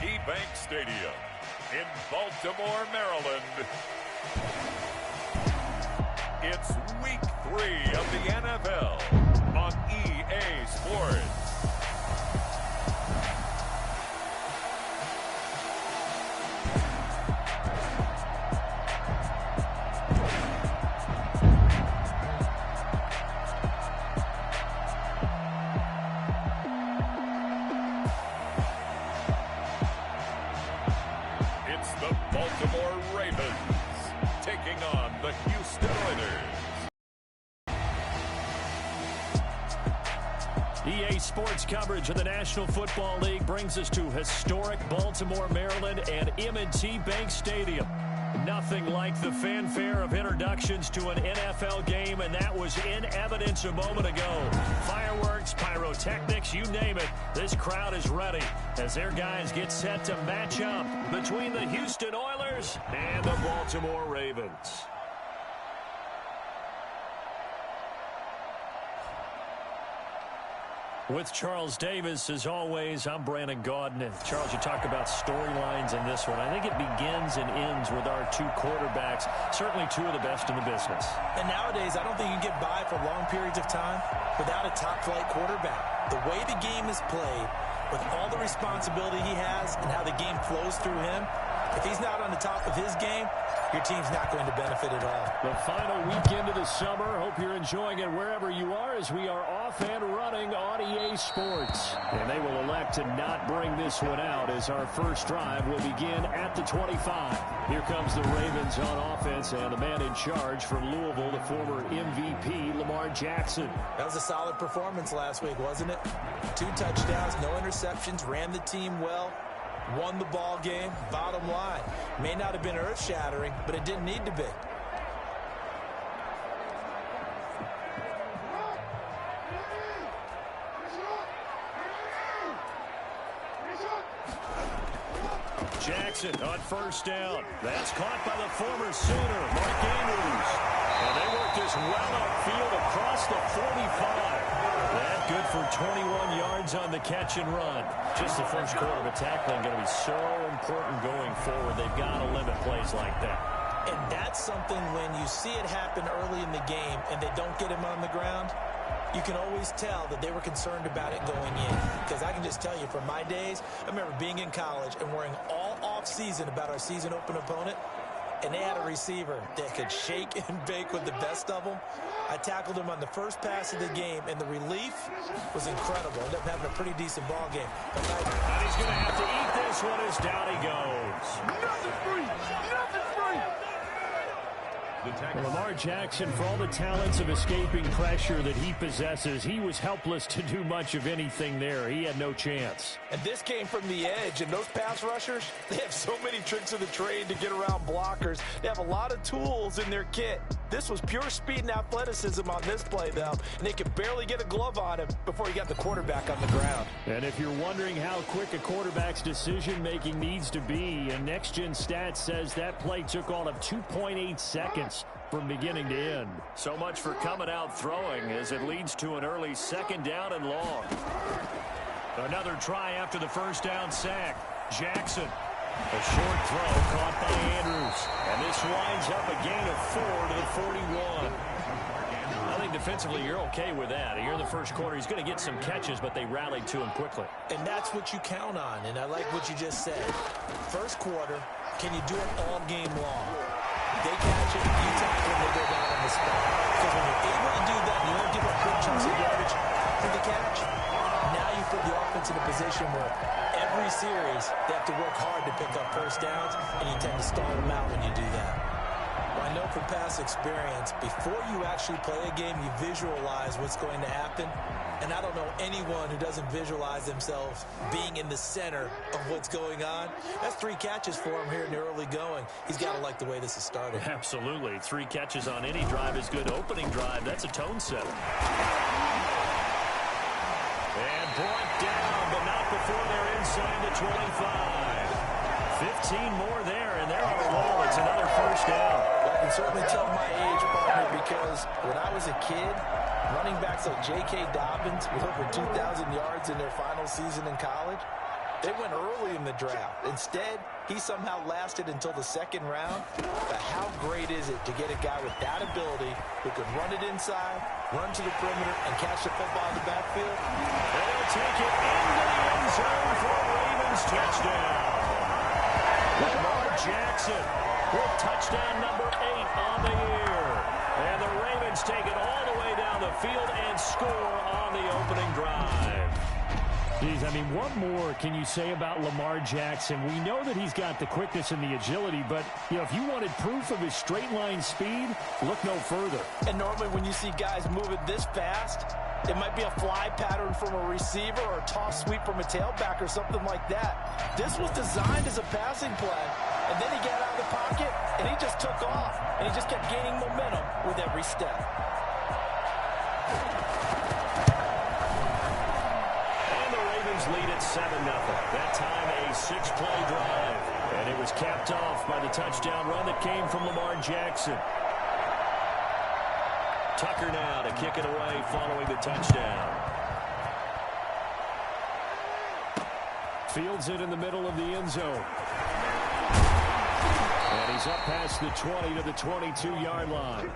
Bank Stadium in Baltimore, Maryland. It's week 3 of the NFL on EA Sports. Baltimore Ravens taking on the Houston Oilers. EA Sports coverage of the National Football League brings us to historic Baltimore, Maryland and M&T Bank Stadium. Nothing like the fanfare of introductions to an NFL game, and that was in evidence a moment ago. Fireworks, pyrotechnics, you name it. This crowd is ready as their guys get set to match up between the Houston Oilers and the Baltimore Ravens. With Charles Davis, as always, I'm Brandon Gaudin. And Charles, you talk about storylines in this one. I think it begins and ends with our two quarterbacks, certainly two of the best in the business. And nowadays, I don't think you can get by for long periods of time without a top-flight quarterback. The way the game is played, with all the responsibility he has and how the game flows through him, if he's not on the top of his game, your team's not going to benefit at all. The final weekend of the summer. Hope you're enjoying it wherever you are as we are off and running on EA Sports. And they will elect to not bring this one out as our first drive will begin at the 25. Here comes the Ravens on offense and the man in charge from Louisville, the former MVP, Lamar Jackson. That was a solid performance last week, wasn't it? 2 touchdowns, no interceptions, ran the team well. Won the ball game, bottom line. May not have been earth-shattering, but it didn't need to be. Jackson on first down. That's caught by the former Sooner, Mark Andrews. And they work this well upfield across the 45. That good for 21 yards on the catch and run. Just the first quarter of a tackling going to be so important going forward. They've got to limit plays like that. And that's something when you see it happen early in the game and they don't get him on the ground, you can always tell that they were concerned about it going in. Because I can just tell you from my days, I remember being in college and worrying all off-season about our season open opponent. And they had a receiver that could shake and bake with the best of them. I tackled him on the first pass of the game, and the relief was incredible. Ended up having a pretty decent ball game. And he's going to have to eat this one as down he goes. Nothing free! Nothing free! Lamar Jackson, for all the talents of escaping pressure that he possesses, he was helpless to do much of anything there. He had no chance. And this came from the edge, and those pass rushers, they have so many tricks of the trade to get around blockers. They have a lot of tools in their kit. This was pure speed and athleticism on this play, though, and they could barely get a glove on him before he got the quarterback on the ground. And if you're wondering how quick a quarterback's decision-making needs to be, and Next Gen Stats says that play took all of 2.8 seconds from beginning to end. So much for coming out throwing as it leads to an early second down and long. Another try after the first down sack. Jackson. A short throw caught by Andrews. And this winds up a gain of 4 to the 41. I think defensively you're okay with that. Here in the first quarter, he's going to get some catches, but they rallied to him quickly. And that's what you count on, and I like what you just said. First quarter, can you do it all game long? They catch it, you tackle them, they go down on the spot. Because when you're able to do that, you don't give up quick chunks of yardage for the catch. Now you put the offense in a position where every series they have to work hard to pick up first downs, and you tend to stall them out when you do that. Well, I know from past experience, before you actually play a game, you visualize what's going to happen. And I don't know anyone who doesn't visualize themselves being in the center of what's going on. That's 3 catches for him here in the early going. He's got to like the way this has started. Absolutely. 3 catches on any drive is good. Opening drive, that's a tone setter. And brought down, but not before they're inside the 25. 15 more there, and they're on a roll. It's another first down. Well, I can certainly tell my age, partner, because when I was a kid, running backs like J.K. Dobbins with over 2,000 yards in their final season in college, They went early in the draft. Instead, he somehow lasted until the second round. But how great is it to get a guy with that ability who can run it inside, run to the perimeter, and catch the football in the backfield? They'll take it into the end zone for a Ravens touchdown. Lamar Jackson with touchdown number 8 on the year. And the Ravens take it all the way down the field and score on the opening drive. Geez, I mean, what more can you say about Lamar Jackson? We know that he's got the quickness and the agility, but, you know, if you wanted proof of his straight line speed, look no further. And normally when you see guys moving this fast, it might be a fly pattern from a receiver or a toss sweep from a tailback or something like that. This was designed as a passing play, and then he got out of the pocket, and he just took off, and he just kept gaining momentum with every step. Lead at 7-0. That time a 6-play drive. And it was capped off by the touchdown run that came from Lamar Jackson. Tucker now to kick it away following the touchdown. Fields it in the middle of the end zone. And he's up past the 20 to the 22-yard line.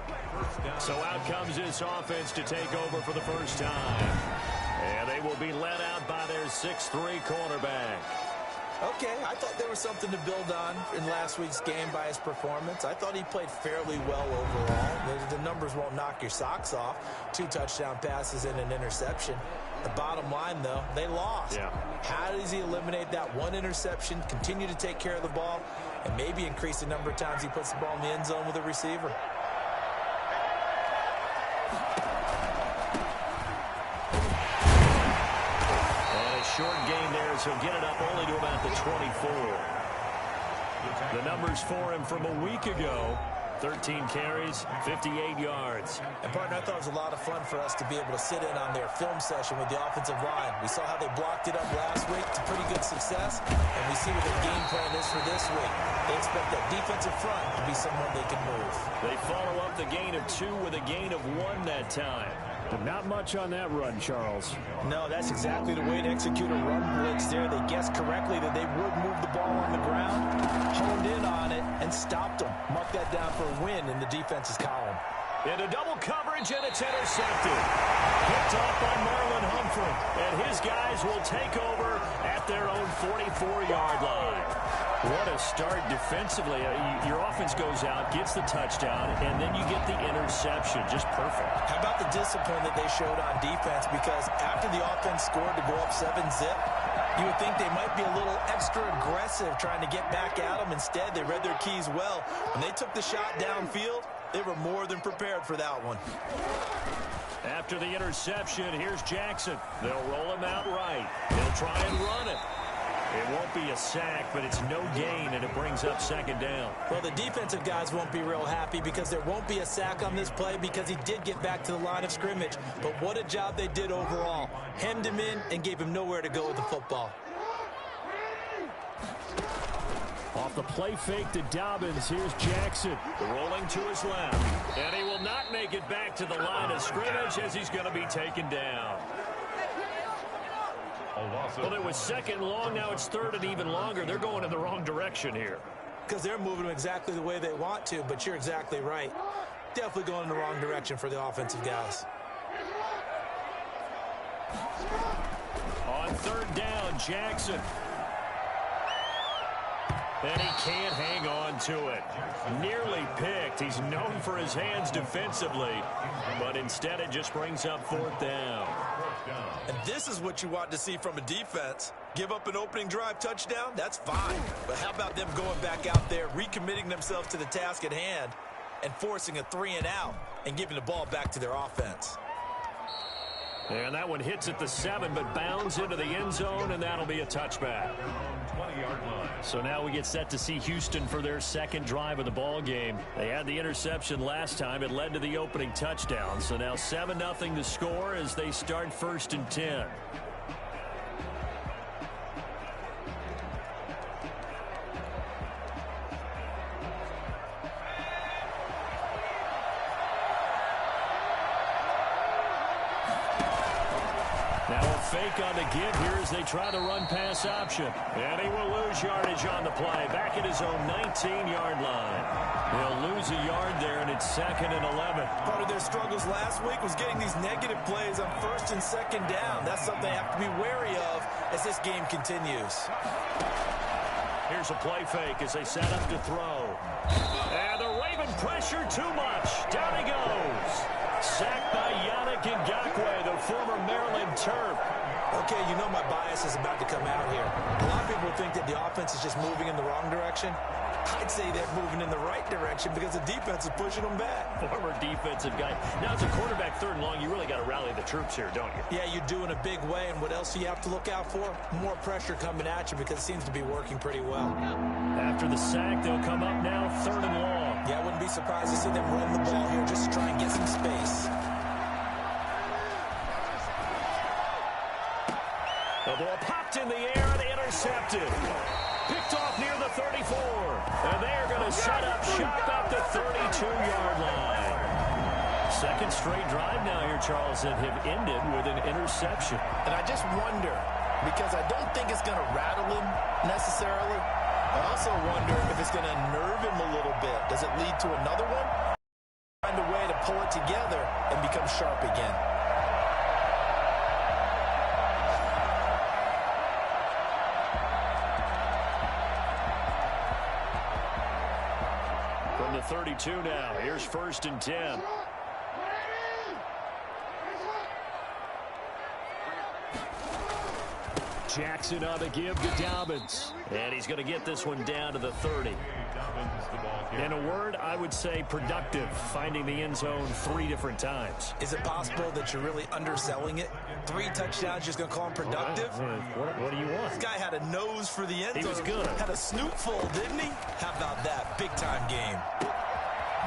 So out comes this offense to take over for the first time. And they will be led out by their 6'3" cornerback. Okay, I thought there was something to build on in last week's game by his performance. I thought he played fairly well overall. The numbers won't knock your socks off. 2 touchdown passes and an interception. The bottom line, though, they lost. Yeah. How does he eliminate that one interception, continue to take care of the ball, and maybe increase the number of times he puts the ball in the end zone with a receiver? Short gain there, so get it up only to about the 24. The numbers for him from a week ago: 13 carries, 58 yards. And, partner, I thought it was a lot of fun for us to be able to sit in on their film session with the offensive line. We saw how they blocked it up last week to pretty good success, and we see what their game plan is for this week. They expect that defensive front to be someone they can move. They follow up the gain of 2 with a gain of 1 that time. But not much on that run, Charles. No, that's exactly the way to execute a run blitz there. They guessed correctly that they would move the ball on the ground, honed in on it, and stopped them. Mark that down for a win in the defense's column. Into double coverage, and it's intercepted. Picked off by Marlon Humphrey, and his guys will take over at their own 44-yard line. What a start defensively. Your offense goes out, gets the touchdown, and then you get the interception. Just perfect. How about the discipline that they showed on defense? Because after the offense scored to go up 7-zip, you would think they might be a little extra aggressive trying to get back at them. Instead, they read their keys well. When they took the shot downfield, they were more than prepared for that one. After the interception, here's Jackson. They'll roll him out right. He'll try and run it. It won't be a sack, but it's no gain, and it brings up 2nd down. Well, the defensive guys won't be real happy because there won't be a sack on this play because he did get back to the line of scrimmage. But what a job they did overall. Hemmed him in and gave him nowhere to go with the football. Off the play fake to Dobbins, here's Jackson. Rolling to his left, and he will not make it back to the line of scrimmage as he's going to be taken down. Well, it was 2nd long, now it's 3rd and even longer. They're going in the wrong direction here. Because they're moving them exactly the way they want to, but you're exactly right. Definitely going in the wrong direction for the offensive guys. On 3rd down, Jackson. And he can't hang on to it. Nearly picked. He's known for his hands defensively, but instead it just brings up 4th down. And this is what you want to see from a defense. Give up an opening drive touchdown, that's fine. But how about them going back out there, recommitting themselves to the task at hand, and forcing a 3-and-out and giving the ball back to their offense. And that one hits at the 7, but bounds into the end zone, and that'll be a touchback. 20-yard line. So now we get set to see Houston for their 2nd drive of the ball game. They had the interception last time. It led to the opening touchdown. So now 7-0 to score as they start 1st and 10. fake on the give here as they try to run pass option. And he will lose yardage on the play. Back at his own 19-yard line. They'll lose a yard there, and it's 2nd and 11. Part of their struggles last week was getting these negative plays on 1st and 2nd down. That's something they have to be wary of as this game continues. Here's a play fake as they set up to throw. And the Raven pressure too much. Down he goes. Sacked by Yannick Ngakoue, the former Maryland Terp. Okay, you know my bias is about to come out here. A lot of people think that the offense is just moving in the wrong direction. I'd say they're moving in the right direction because the defense is pushing them back. Former defensive guy. Now, as a quarterback 3rd and long, you really got to rally the troops here, don't you? Yeah, you do in a big way. And what else do you have to look out for? More pressure coming at you because it seems to be working pretty well. After the sack, they'll come up now 3rd and long. Yeah, I wouldn't be surprised to see them run the ball here just to try and get some space. The ball popped in the air and intercepted. Picked off near the 34. And they're going to set up shop at the 32-yard line. 2nd straight drive now here, Charles, that have ended with an interception. And I just wonder, because I don't think it's going to rattle him necessarily. I also wonder if it's going to nerve him a little bit. Does it lead to another one? Find a way to pull it together and become sharp again. From the 32 now, here's 1st and 10. Jackson on the give to Dobbins. And he's going to get this one down to the 30. In a word, I would say productive, finding the end zone 3 different times. Is it possible that you're really underselling it? 3 touchdowns, just going to call him productive? What do you want? This guy had a nose for the end zone. He was good. Had a snoot full, didn't he? How about that? Big-time game.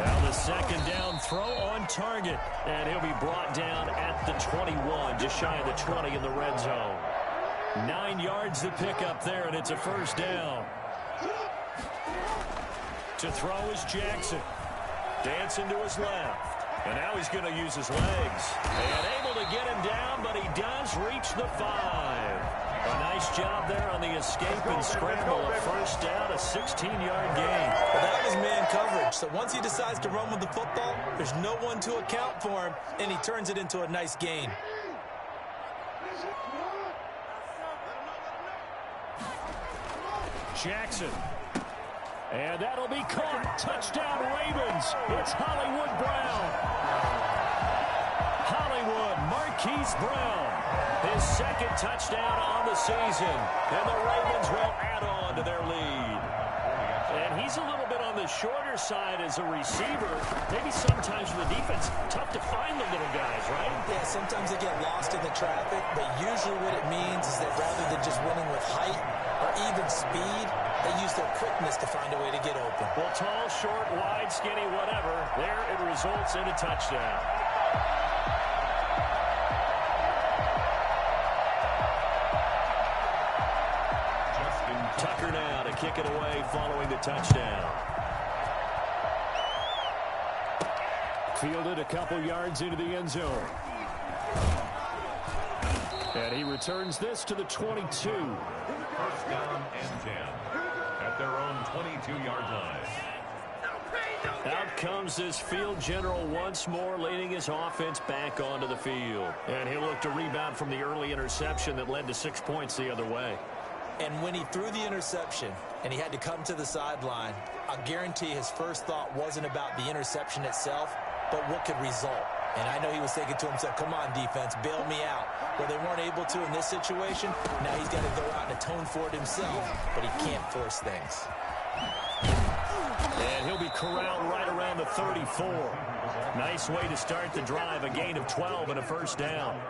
Now the 2nd down throw on target. And he'll be brought down at the 21, just shy of the 20 in the red zone. 9 yards to pick up there, and it's a 1st down. To throw is Jackson. Dancing to his left. And now he's going to use his legs. And able to get him down, but he does reach the 5. A nice job there on the escape and scramble. A 1st down, a 16-yard gain. Well, that was man coverage. So once he decides to run with the football, there's no one to account for him, and he turns it into a nice gain. Jackson. And that'll be caught. Touchdown, Ravens. It's Hollywood Brown. Hollywood, Marquise Brown. His 2nd touchdown on the season. And the Ravens will add on to their lead. And he's a little bit on the shorter side as a receiver. Maybe sometimes for the defense, tough to find the little guys, right? Yeah, sometimes they get lost in the traffic, but usually what it means is that rather than just winning with height or even speed, they use their quickness to find a way to get open. Well, tall, short, wide, skinny, whatever, there it results in a touchdown. Tucker now to kick it away following the touchdown. Fielded a couple yards into the end zone. And he returns this to the 22. 1st down and 10 at their own 22-yard line. Out comes this field general once more, leading his offense back onto the field. And he'll look to rebound from the early interception that led to 6 points the other way. And when he threw the interception and he had to come to the sideline, I guarantee his first thought wasn't about the interception itself, but what could result. And I know he was thinking to himself, come on, defense, bail me out. Well, they weren't able to in this situation. Now he's got to go out and atone for it himself, but he can't force things. And he'll be corralled right around the 34. Nice way to start the drive, a gain of 12 and a 1st down.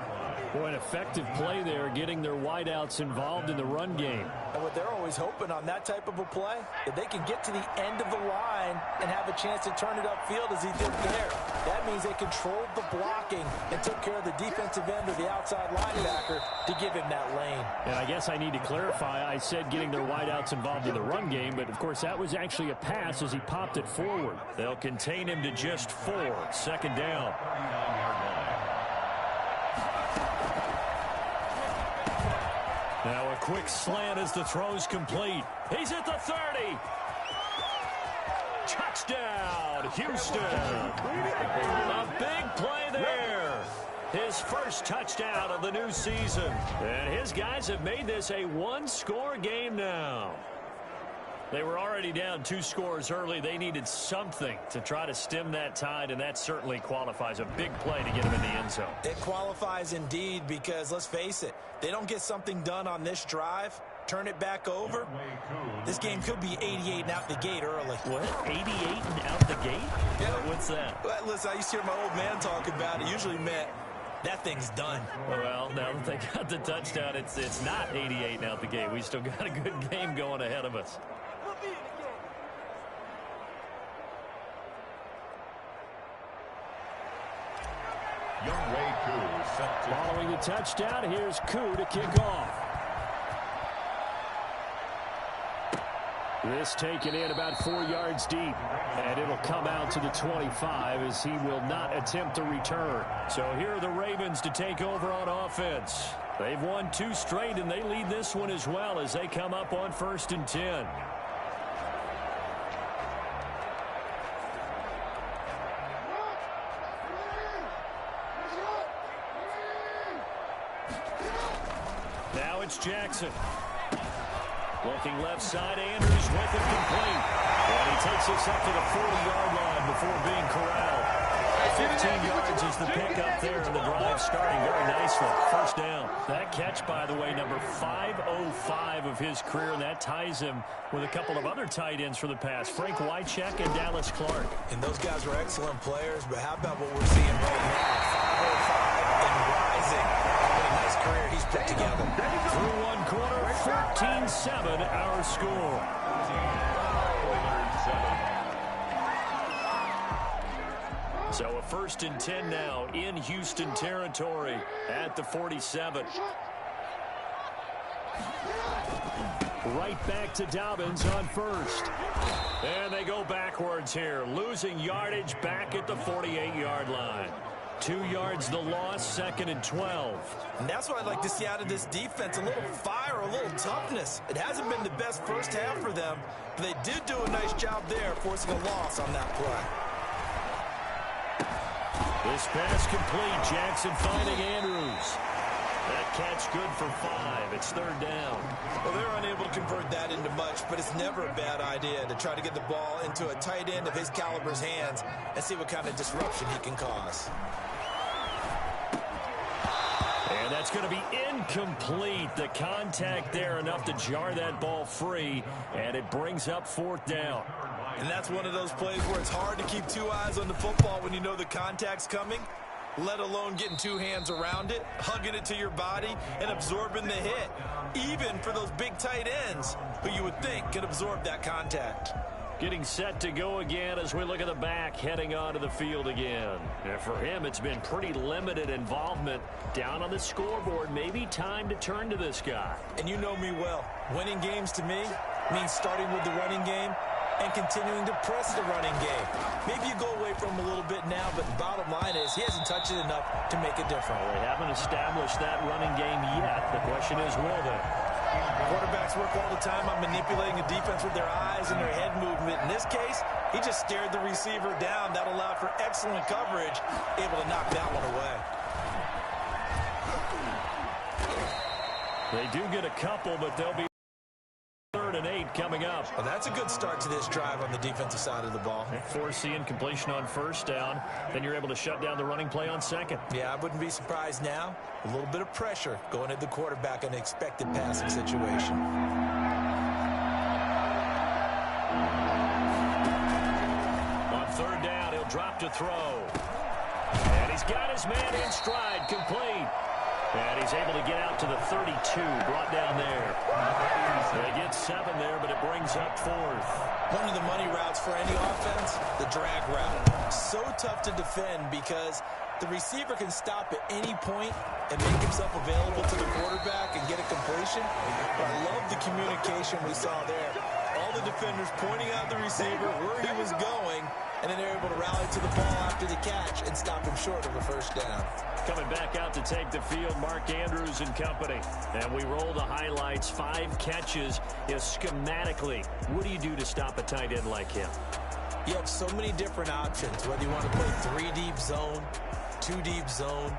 Boy, an effective play there, getting their wideouts involved in the run game. And what they're always hoping on that type of a play, that they can get to the end of the line and have a chance to turn it upfield as he did there. That means they controlled the blocking and took care of the defensive end or the outside linebacker to give him that lane. And I guess I need to clarify, I said getting their wideouts involved in the run game, but of course that was actually a pass as he popped it forward. They'll contain him to just 4. 2nd down. Now a quick slant as the throw's complete. He's at the 30. Touchdown, Houston. A big play there. His first touchdown of the new season. And his guys have made this a one-score game now. They were already down 2 scores early. They needed something to try to stem that tide, and that certainly qualifies. A big play to get him in the end zone. It qualifies indeed because, let's face it, they don't get something done on this drive, turn it back over, this game could be 88 and out the gate early. What? 88 and out the gate? Yeah. What's that? Well, listen, I used to hear my old man talk about it. Usually meant that thing's done. Well, now that they got the touchdown, it's not 88 and out the gate. We still got a good game going ahead of us. Following the touchdown, here's Koo to kick off. This taken in about 4 yards deep, and it'll come out to the 25 as he will not attempt to return. So here are the Ravens to take over on offense. They've won 2 straight, and they lead this one as well as they come up on 1st and 10. Now it's Jackson. Looking left side, Andrews with it complete. And he takes us up to the 40-yard line before being corralled. 15 yards is the pickup there, and the drive starting very nicely. First down. That catch, by the way, number 505 of his career, and that ties him with a couple of other tight ends for the pass, Frank Wycheck and Dallas Clark. And those guys were excellent players, but how about what we're seeing right now? 505 and rising. What a nice career he's put together. Through one quarter, 14-7 our score. So a 1st and 10 now in Houston territory at the 47. Right back to Dobbins on 1st. And they go backwards here, losing yardage back at the 48-yard line. 2 yards the loss, 2nd and 12. And that's what I'd like to see out of this defense, a little fire, a little toughness. It hasn't been the best first half for them, but they did do a nice job there, forcing a loss on that play. This pass complete. Jackson finding Andrews. That catch good for 5. It's 3rd down. Well, they're unable to convert that into much, but it's never a bad idea to try to get the ball into a tight end of his caliber's hands and see what kind of disruption he can cause. And that's going to be incomplete. The contact there enough to jar that ball free, and it brings up 4th down. And that's one of those plays where it's hard to keep 2 eyes on the football when you know the contact's coming, let alone getting 2 hands around it, hugging it to your body, and absorbing the hit, even for those big tight ends who you would think could absorb that contact. Getting set to go again as we look at the back heading onto the field again. And for him, it's been pretty limited involvement down on the scoreboard. Maybe time to turn to this guy. And you know me well. Winning games to me means starting with the running game and continuing to press the running game. Maybe you go away from him a little bit now, but the bottom line is he hasn't touched it enough to make a difference. Well, they haven't established that running game yet. The question is, will they? Quarterbacks work all the time on manipulating a defense with their eyes and their head movement. In this case, he just stared the receiver down. That allowed for excellent coverage, able to knock that one away. They do get a couple, but they'll be 3rd and 8 coming up. Well, that's a good start to this drive on the defensive side of the ball. Force the incompletion on 1st down. Then you're able to shut down the running play on 2nd. Yeah, I wouldn't be surprised now. A little bit of pressure going at the quarterback in an expected passing situation. On 3rd down, he'll drop to throw. And he's got his man in stride, complete. And he's able to get out to the 32, brought down there. They get 7 there, but it brings up 4th. One of the money routes for any offense, the drag route. So tough to defend because the receiver can stop at any point and make himself available to the quarterback and get a completion. But I love the communication we saw there. All the defenders pointing out the receiver where he was going, and then they're able to rally to the ball after the catch and stop him short of a first down. Coming back out to take the field, Mark Andrews and company. And we roll the highlights, 5 catches. Schematically, what do you do to stop a tight end like him? You have so many different options, whether you want to play 3 deep zone, 2 deep zone.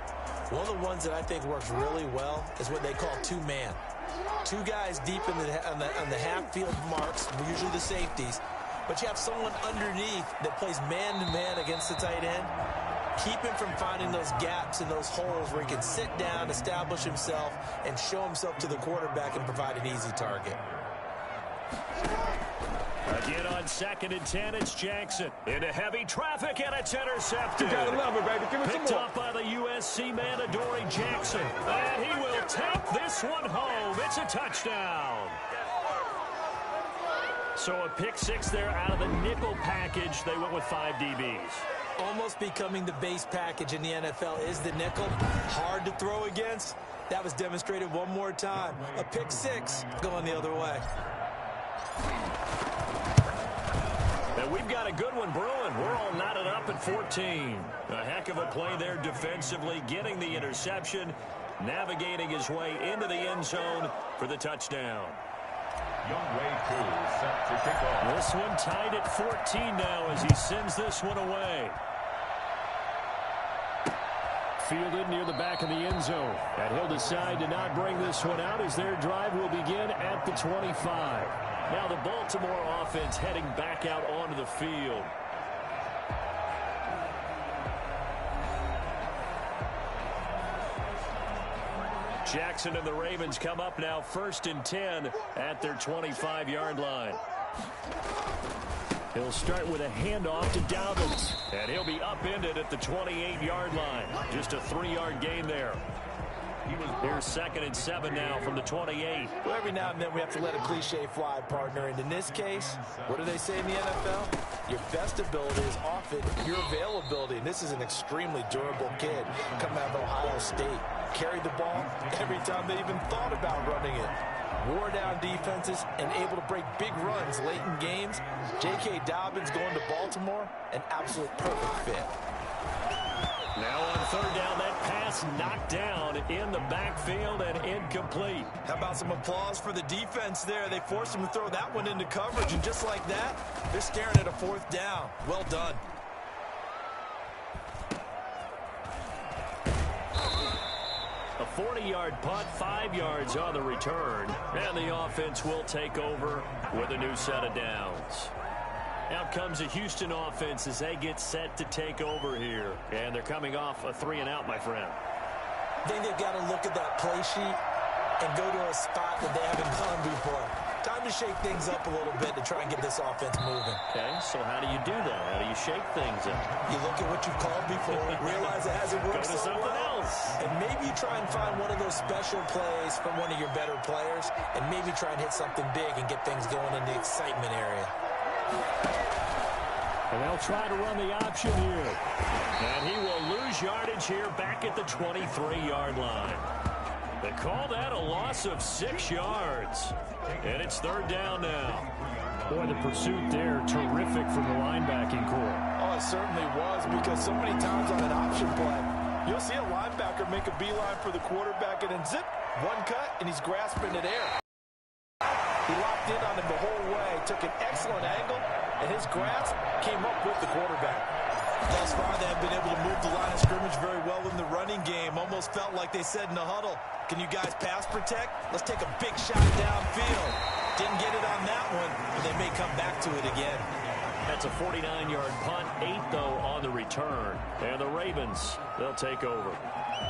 One of the ones that I think works really well is what they call 2-man. 2 guys deep in on the half-field marks, usually the safeties, but you have someone underneath that plays man-to-man against the tight end. Keep him from finding those gaps and those holes where he can sit down, establish himself, and show himself to the quarterback and provide an easy target. Again on 2nd and 10, it's Jackson. Into heavy traffic, and it's intercepted. You gotta love it, baby. Give it some Picked more. up by the USC man, Adoree Jackson. And he will take this one home. It's a touchdown. So a pick 6 there out of the nickel package. They went with 5 DBs. Almost becoming the base package in the NFL is the nickel. Hard to throw against. That was demonstrated one more time. A pick 6 going the other way. And we've got a good one brewing. We're all knotted up at 14. A heck of a play there defensively, getting the interception, navigating his way into the end zone for the touchdown. Set to kick off. This one tied at 14 now as he sends this one away. Fielded near the back of the end zone. And he'll decide to not bring this one out as their drive will begin at the 25. Now the Baltimore offense heading back out onto the field. Jackson and the Ravens come up now 1st and 10 at their 25-yard line. He'll start with a handoff to Dobbins, and he'll be upended at the 28-yard line. Just a 3-yard gain there. Here's 2nd and 7 now from the 28. Well, every now and then we have to let a cliche fly, partner. And in this case, what do they say in the NFL? Your best ability is often your availability. And this is an extremely durable kid coming out of Ohio State. Carried the ball every time they even thought about running it. Wore down defenses and able to break big runs late in games. J.K. Dobbins going to Baltimore, an absolute perfect fit. Now on 3rd down, that pass knocked down in the backfield and incomplete. How about some applause for the defense there? They forced him to throw that one into coverage, and just like that, they're staring at a 4th down. Well done. A 40-yard punt, 5 yards on the return. And the offense will take over with a new set of downs. Out comes the Houston offense as they get set to take over here. And they're coming off a 3-and-out, my friend. I think they've got to look at that play sheet and go to a spot that they haven't gone before. Time to shake things up a little bit to try and get this offense moving. Okay, so how do you do that? How do you shake things up? You look at what you've called before, realize it hasn't worked Go to so something well, else. and maybe you try and find one of those special plays from one of your better players, and maybe try and hit something big and get things going in the excitement area. And they'll try to run the option here. And he will lose yardage here back at the 23-yard line. They call that a loss of 6 yards. And it's 3rd down now. Boy, the pursuit there, terrific from the linebacking core. Oh, it certainly was, because so many times on an option play, you'll see a linebacker make a beeline for the quarterback, and then zip, one cut, and he's grasping it air. He locked in on him the whole way, took an excellent angle, and his grasp came up with the quarterback. Thus far, they have been able to move the line of scrimmage very well in the running game. Almost felt like they said in the huddle, can you guys pass protect? Let's take a big shot downfield. Didn't get it on that one, but they may come back to it again. That's a 49-yard punt, 8, though, on the return. And the Ravens, they'll take over.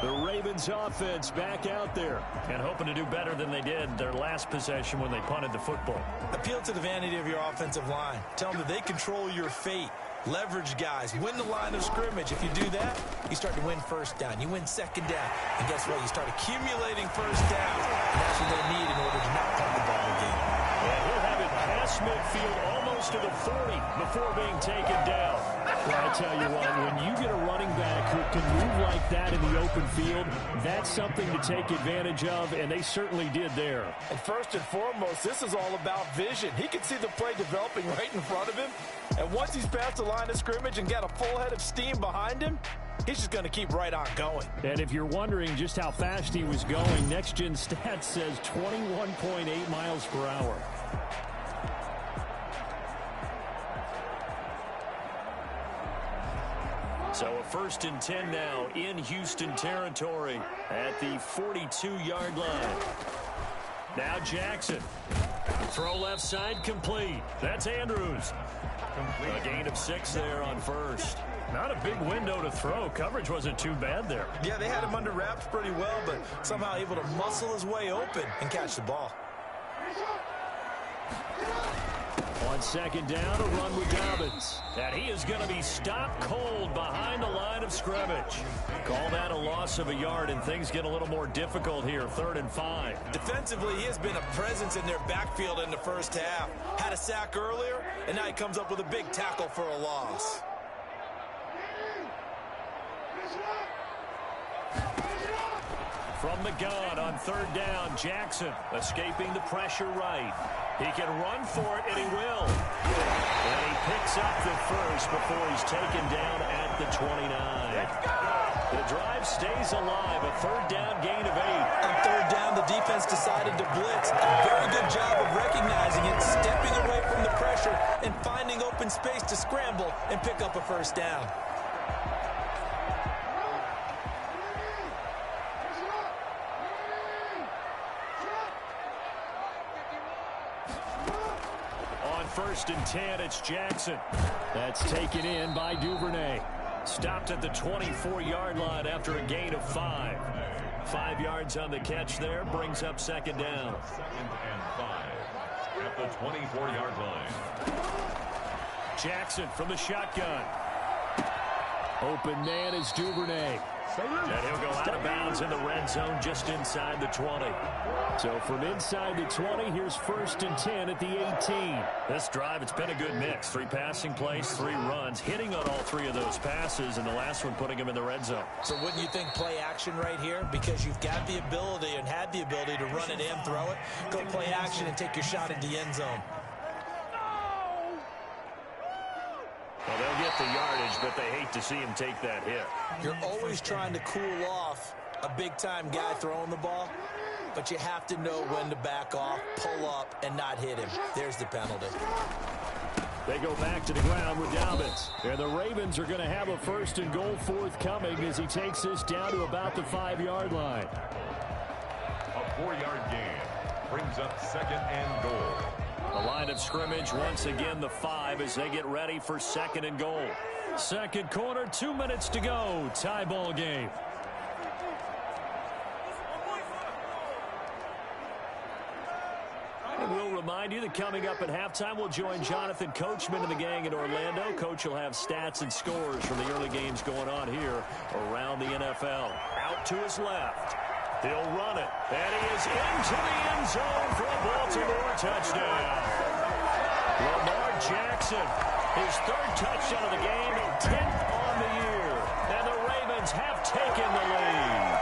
The Ravens offense back out there and hoping to do better than they did their last possession when they punted the football. Appeal to the vanity of your offensive line. Tell them that they control your fate. Leverage guys. Win the line of scrimmage. If you do that, you start to win 1st down. You win 2nd down. And guess what? You start accumulating 1st downs. And that's what they need in order to not punt the ball again. And he'll have it past midfield almost to the 40 before being taken down. Well, I tell you what, when you get a running back who can move like that in the open field, that's something to take advantage of, and they certainly did there. And first and foremost, this is all about vision. He can see the play developing right in front of him, and once he's past the line of scrimmage and got a full head of steam behind him, he's just going to keep right on going. And if you're wondering just how fast he was going, Next Gen Stats says 21.8 miles per hour. So a 1st and 10 now in Houston territory at the 42-yard line. Now Jackson. Throw left side complete. That's Andrews. A gain of 6 there on first. Not a big window to throw. Coverage wasn't too bad there. Yeah, they had him under wraps pretty well, but somehow able to muscle his way open and catch the ball. On 2nd down, a run with Dobbins. And he is going to be stopped cold behind the line of scrimmage. Call that a loss of a yard, and things get a little more difficult here. 3rd and 5. Defensively, he has been a presence in their backfield in the first half. Had a sack earlier, and now he comes up with a big tackle for a loss. From the gun on 3rd down, Jackson escaping the pressure right. He can run for it, and he will. And he picks up the first before he's taken down at the 29. The drive stays alive. A 3rd down gain of 8. On 3rd down, the defense decided to blitz. A very good job of recognizing it, stepping away from the pressure, and finding open space to scramble and pick up a 1st down. On 1st and 10, it's Jackson. That's taken in by Duvernay. Stopped at the 24-yard line after a gain of 5. 5 yards on the catch there, brings up 2nd down. 2nd and 5 at the 24-yard line. Jackson from the shotgun. Open man is Duvernay. And he'll go out of bounds in the red zone just inside the 20. So from inside the 20, here's 1st and 10 at the 18. This drive, it's been a good mix. 3 passing plays, 3 runs, hitting on all 3 of those passes, and the last one putting him in the red zone. So wouldn't you think play action right here? Because you've got the ability and had the ability to run it and throw it. Go play action and take your shot at the end zone. Well, they'll get the yardage, but they hate to see him take that hit. You're always trying to cool off a big-time guy throwing the ball, but you have to know when to back off, pull up, and not hit him. There's the penalty. They go back to the ground with Dobbins. And the Ravens are going to have a 1st and goal forthcoming as he takes this down to about the 5-yard line. A 4-yard gain brings up 2nd and goal. The line of scrimmage, once again, the 5 as they get ready for 2nd and goal. 2nd quarter, 2 minutes to go. Tie ball game. And we'll remind you that coming up at halftime, we'll join Jonathan Coachman and the gang in Orlando. Coach will have stats and scores from the early games going on here around the NFL. Out to his left. He'll run it, and he is into the end zone for a Baltimore touchdown. Lamar Jackson, his 3rd touchdown of the game, 10th on the year. And the Ravens have taken the lead.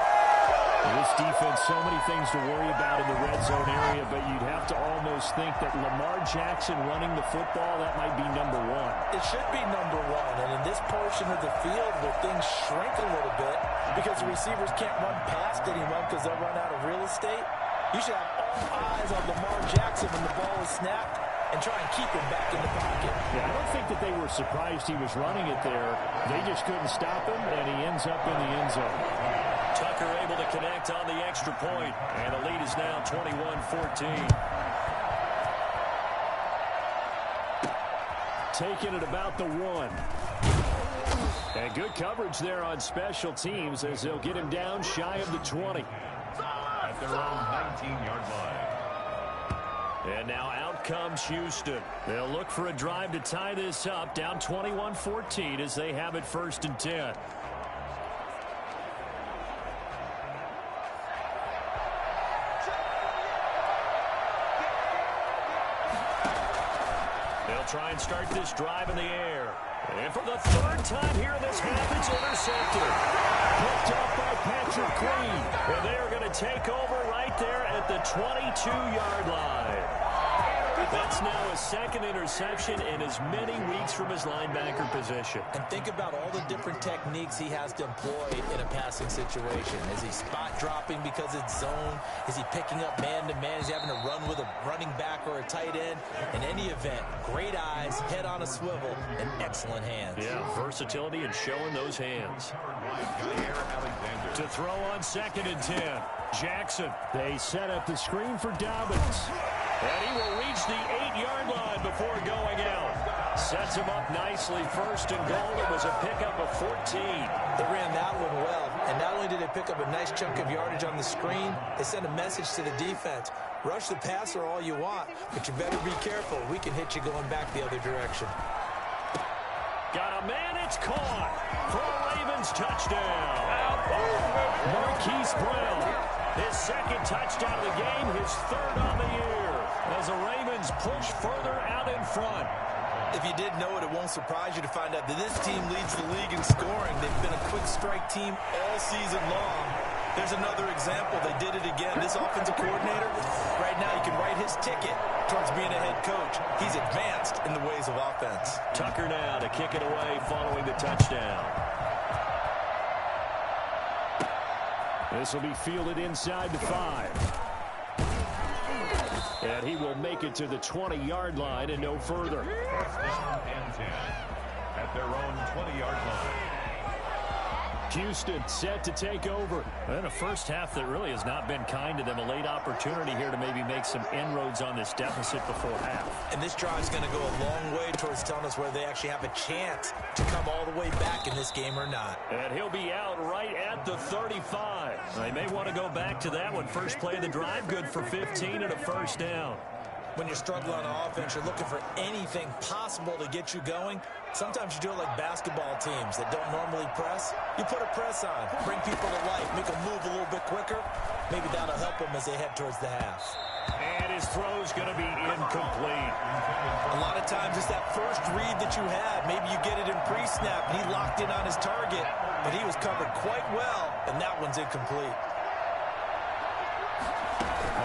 This defense, so many things to worry about in the red zone area, but you'd have to almost think that Lamar Jackson running the football, that might be number 1. It should be number 1, and in this portion of the field where things shrink a little bit because the receivers can't run past anyone because they'll run out of real estate, you should have all eyes on Lamar Jackson when the ball is snapped and try and keep him back in the pocket. Yeah, I don't think that they were surprised he was running it there. They just couldn't stop him, and he ends up in the end zone. Tucker able to connect on the extra point, and the lead is now 21-14. Taking it about the 1. And good coverage there on special teams as they'll get him down shy of the 20. At their own 19-yard line. And now out comes Houston. They'll look for a drive to tie this up, down 21-14 as they have it 1st and 10. They'll try and start this drive in the air. And for the third time here in this half, it's intercepted. Picked up by Patrick Queen. And they are going to take over right there at the 22-yard line. That's now a second interception in as many weeks from his linebacker position. And think about all the different techniques he has to employ in a passing situation. Is he spot dropping because it's zone? Is he picking up man-to-man? Is he having to run with a running back or a tight end? In any event, great eyes, head on a swivel, and excellent hands. Yeah, versatility and showing those hands. To throw on 2nd and 10. Jackson. They set up the screen for Dobbins. And he will reach the 8-yard line before going out. Sets him up nicely. 1st and goal. It was a pickup of 14. They ran that one well. And not only did they pick up a nice chunk of yardage on the screen, they sent a message to the defense. Rush the passer all you want, but you better be careful. We can hit you going back the other direction. Got a man. It's caught for a Ravens touchdown. Marquise Brown. His 2nd touchdown of the game. His 3rd on the year. As the Ravens push further out in front. If you didn't know it, it won't surprise you to find out that this team leads the league in scoring. They've been a quick strike team all season long. There's another example. They did it again. This offensive coordinator, right now you can write his ticket towards being a head coach. He's advanced in the ways of offense. Tucker now to kick it away following the touchdown. This will be fielded inside the 5. And he will make it to the 20-yard line and no further. 1st down and 10 at their own 20-yard line. Houston set to take over. And a first half that really has not been kind to them. A late opportunity here to maybe make some inroads on this deficit before half. And this drive is going to go a long way towards telling us whether they actually have a chance to come all the way back in this game or not. And he'll be out right at the 35. They may want to go back to that one. First play of the drive, good for 15 and a 1st down. When you're struggling on offense, you're looking for anything possible to get you going. Sometimes you do it like basketball teams that don't normally press. You put a press on, bring people to life, make them move a little bit quicker. Maybe that'll help them as they head towards the half. And his throw's going to be incomplete. A lot of times it's that first read that you had. Maybe you get it in pre-snap, and he locked in on his target, but he was covered quite well, and that one's incomplete.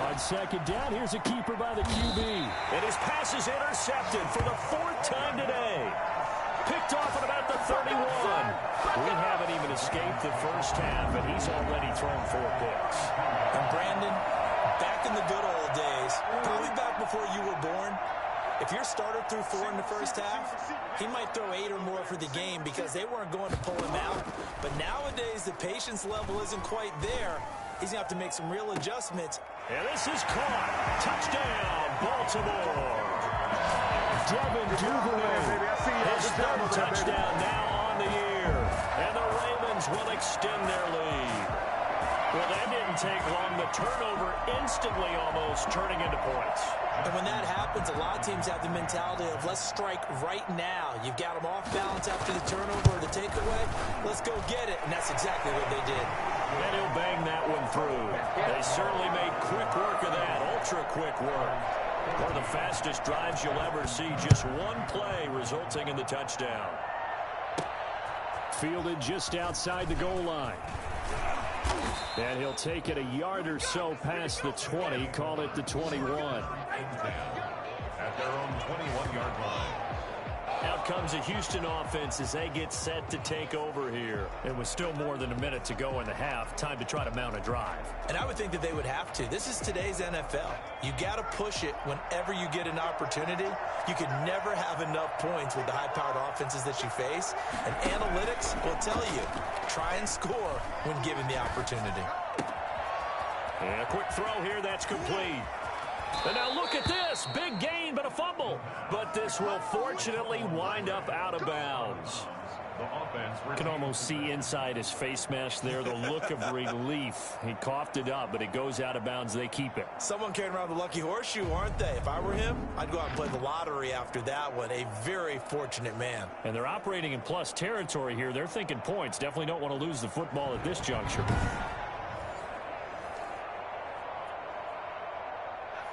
On 2nd down, here's a keeper by the QB. And his pass is intercepted for the 4th time today. Picked off at about the 31. We haven't even escaped the first half, and he's already thrown 4 picks. And Brandon, back in the good old days, probably back before you were born, if your starter threw 4 in the first half, he might throw 8 or more for the game because they weren't going to pull him out. But nowadays, the patience level isn't quite there. He's going to have to make some real adjustments. And this is caught. Touchdown, Baltimore. Devin Duvernay. His 3rd touchdown now on the year. And the Ravens will extend their lead. Well, that didn't take long. The turnover instantly almost turning into points. And when that happens, a lot of teams have the mentality of let's strike right now. You've got them off balance after the turnover or the takeaway. Let's go get it. And that's exactly what they did. And he'll bang that one through. They certainly made quick work of that. Ultra quick work. One of the fastest drives you'll ever see. Just one play resulting in the touchdown. Fielded just outside the goal line. And he'll take it a yard or so past the 20. Call it the 21. At their own 21-yard line. Out comes a Houston offense as they get set to take over here. It was still more than a minute to go in the half. Time to try to mount a drive. And I would think that they would have to. This is today's NFL. You got to push it whenever you get an opportunity. You can never have enough points with the high-powered offenses that you face. And analytics will tell you, try and score when given the opportunity. And a quick throw here, that's complete. And now look at this. Big gain, but a fumble. But this will fortunately wind up out of bounds. You can almost see inside his face mask there the look of relief. He coughed it up, but it goes out of bounds. They keep it. Someone carrying around the lucky horseshoe, aren't they? If I were him, I'd go out and play the lottery after that one. A very fortunate man. And they're operating in plus territory here. They're thinking points. Definitely don't want to lose the football at this juncture.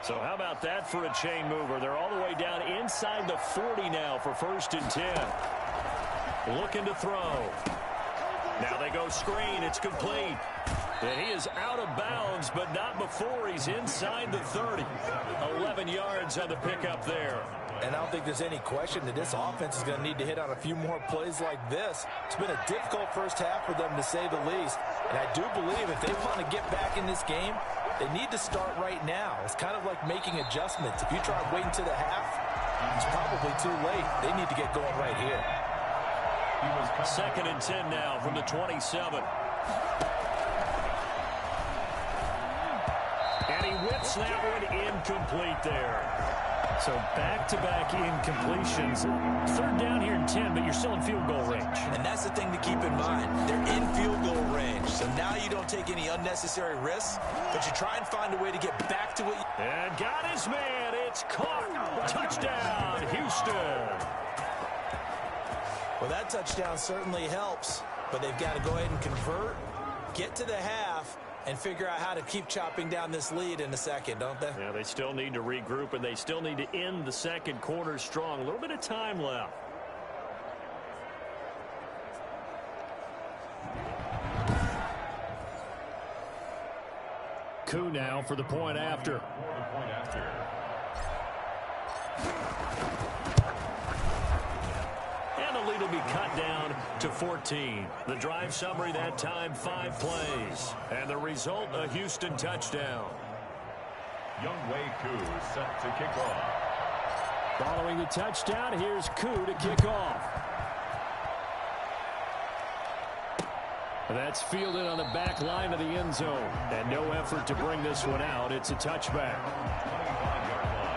So how about that for a chain mover? They're all the way down inside the 40 now for 1st and 10. looking to throw. Now they go screen. It's complete. And he is out of bounds, but not before he's inside the 30. 11 yards on the pickup there. And I don't think there's any question that this offense is going to need to hit on a few more plays like this. It's been a difficult first half for them, to say the least. And I do believe if they want to get back in this game, they need to start right now. It's kind of like making adjustments. If you try waiting to the half, it's probably too late. They need to get going right here. 2nd and 10 now from the 27. And he whips that one incomplete there. So back-to-back incompletions. 3rd down here and 10, but you're still in field goal range. And that's the thing to keep in mind. They're in field goal range. So now you don't take any unnecessary risks, but you try and find a way to get back to what you... And got his man. It's caught. Touchdown, Houston. Well, that touchdown certainly helps, but they've got to go ahead and convert, get to the half, and figure out how to keep chopping down this lead in a second, don't they? Yeah, they still need to regroup, and they still need to end the second quarter strong. A little bit of time left. Koo now for the point after. And the lead will be cut down to 14. The drive summary that time, 5 plays. And the result, a Houston touchdown. Younghoe Koo set to kick off. Following the touchdown, here's Koo to kick off. That's fielded on the back line of the end zone. And no effort to bring this one out. It's a touchback.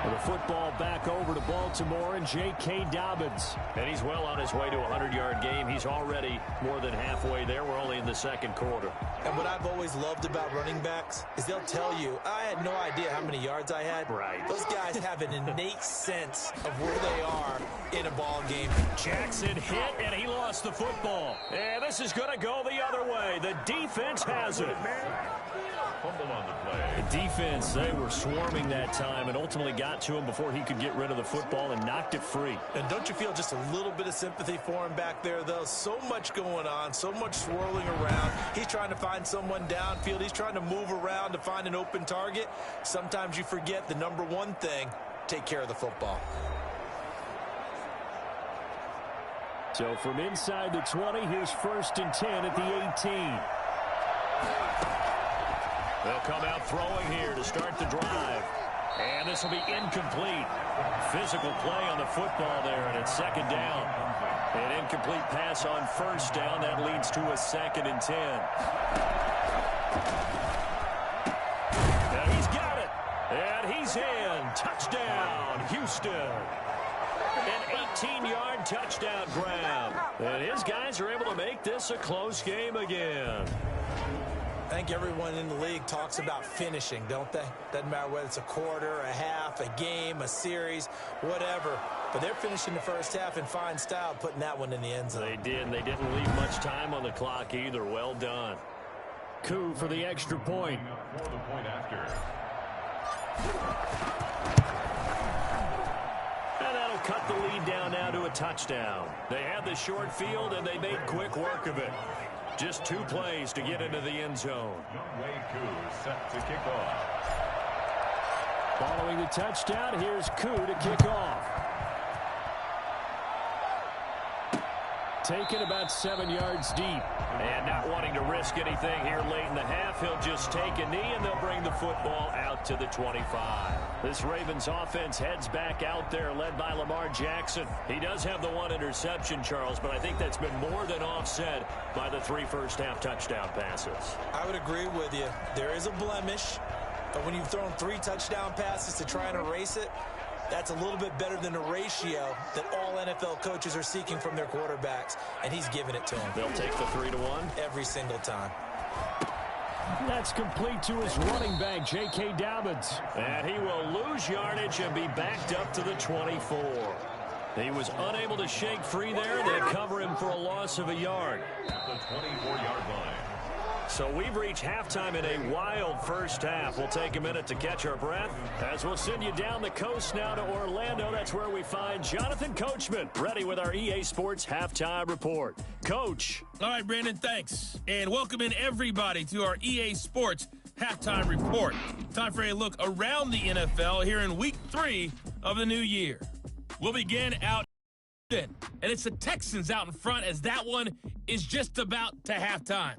The football back over to Baltimore and J.K. Dobbins. And he's well on his way to a 100-yard game. He's already more than halfway there. We're only in the second quarter. And what I've always loved about running backs is they'll tell you, I had no idea how many yards I had. Right. Those guys have an innate sense of where they are in a ball game. Jackson hit, and he lost the football. And this is going to go the other way. The defense has it. Fumble on the play. The defense, they were swarming that time and ultimately got to him before he could get rid of the football and knocked it free. And don't you feel just a little bit of sympathy for him back there, though? So much going on, so much swirling around. He's trying to find someone downfield. He's trying to move around to find an open target. Sometimes you forget the number one thing, take care of the football. So from inside the 20, here's 1st and 10 at the 18. They'll come out throwing here to start the drive. And this will be incomplete. Physical play on the football there, and it's 2nd down. An incomplete pass on 1st down. That leads to a 2nd and 10. Now he's got it. And he's in. Touchdown, Houston. An 18-yard touchdown grab. And his guys are able to make this a close game again. I think everyone in the league talks about finishing, don't they? Doesn't matter whether it's a quarter, a half, a game, a series, whatever. But they're finishing the first half in fine style, putting that one in the end zone. They did, and they didn't leave much time on the clock either. Well done. Koo for the extra point. For the point after. And that'll cut the lead down now to a touchdown. They had the short field, and they made quick work of it. Just 2 plays to get into the end zone. Younghoe Koo set to kick off. Following the touchdown, here's Koo to kick off. Taken about 7 yards deep. And not wanting to risk anything here late in the half, he'll just take a knee, and they'll bring the football out to the 25. This Ravens offense heads back out there, led by Lamar Jackson. He does have the 1 interception, Charles, but I think that's been more than offset by the 3 first-half touchdown passes. I would agree with you. There is a blemish, but when you've thrown 3 touchdown passes to try and erase it, that's a little bit better than the ratio that all NFL coaches are seeking from their quarterbacks, and he's giving it to them. They'll take the 3-1 every single time. That's complete to his running back, J.K. Dobbins. And he will lose yardage and be backed up to the 24. He was unable to shake free there. They cover him for a loss of a yard. At the 24-yard line. So we've reached halftime in a wild first half. We'll take a minute to catch our breath as we'll send you down the coast now to Orlando. That's where we find Jonathan Coachman, ready with our EA Sports Halftime Report. Coach. All right, Brandon, thanks. And welcome in everybody to our EA Sports Halftime Report. Time for a look around the NFL here in Week 3 of the new year. We'll begin out and it's the Texans out in front as that one is just about to halftime.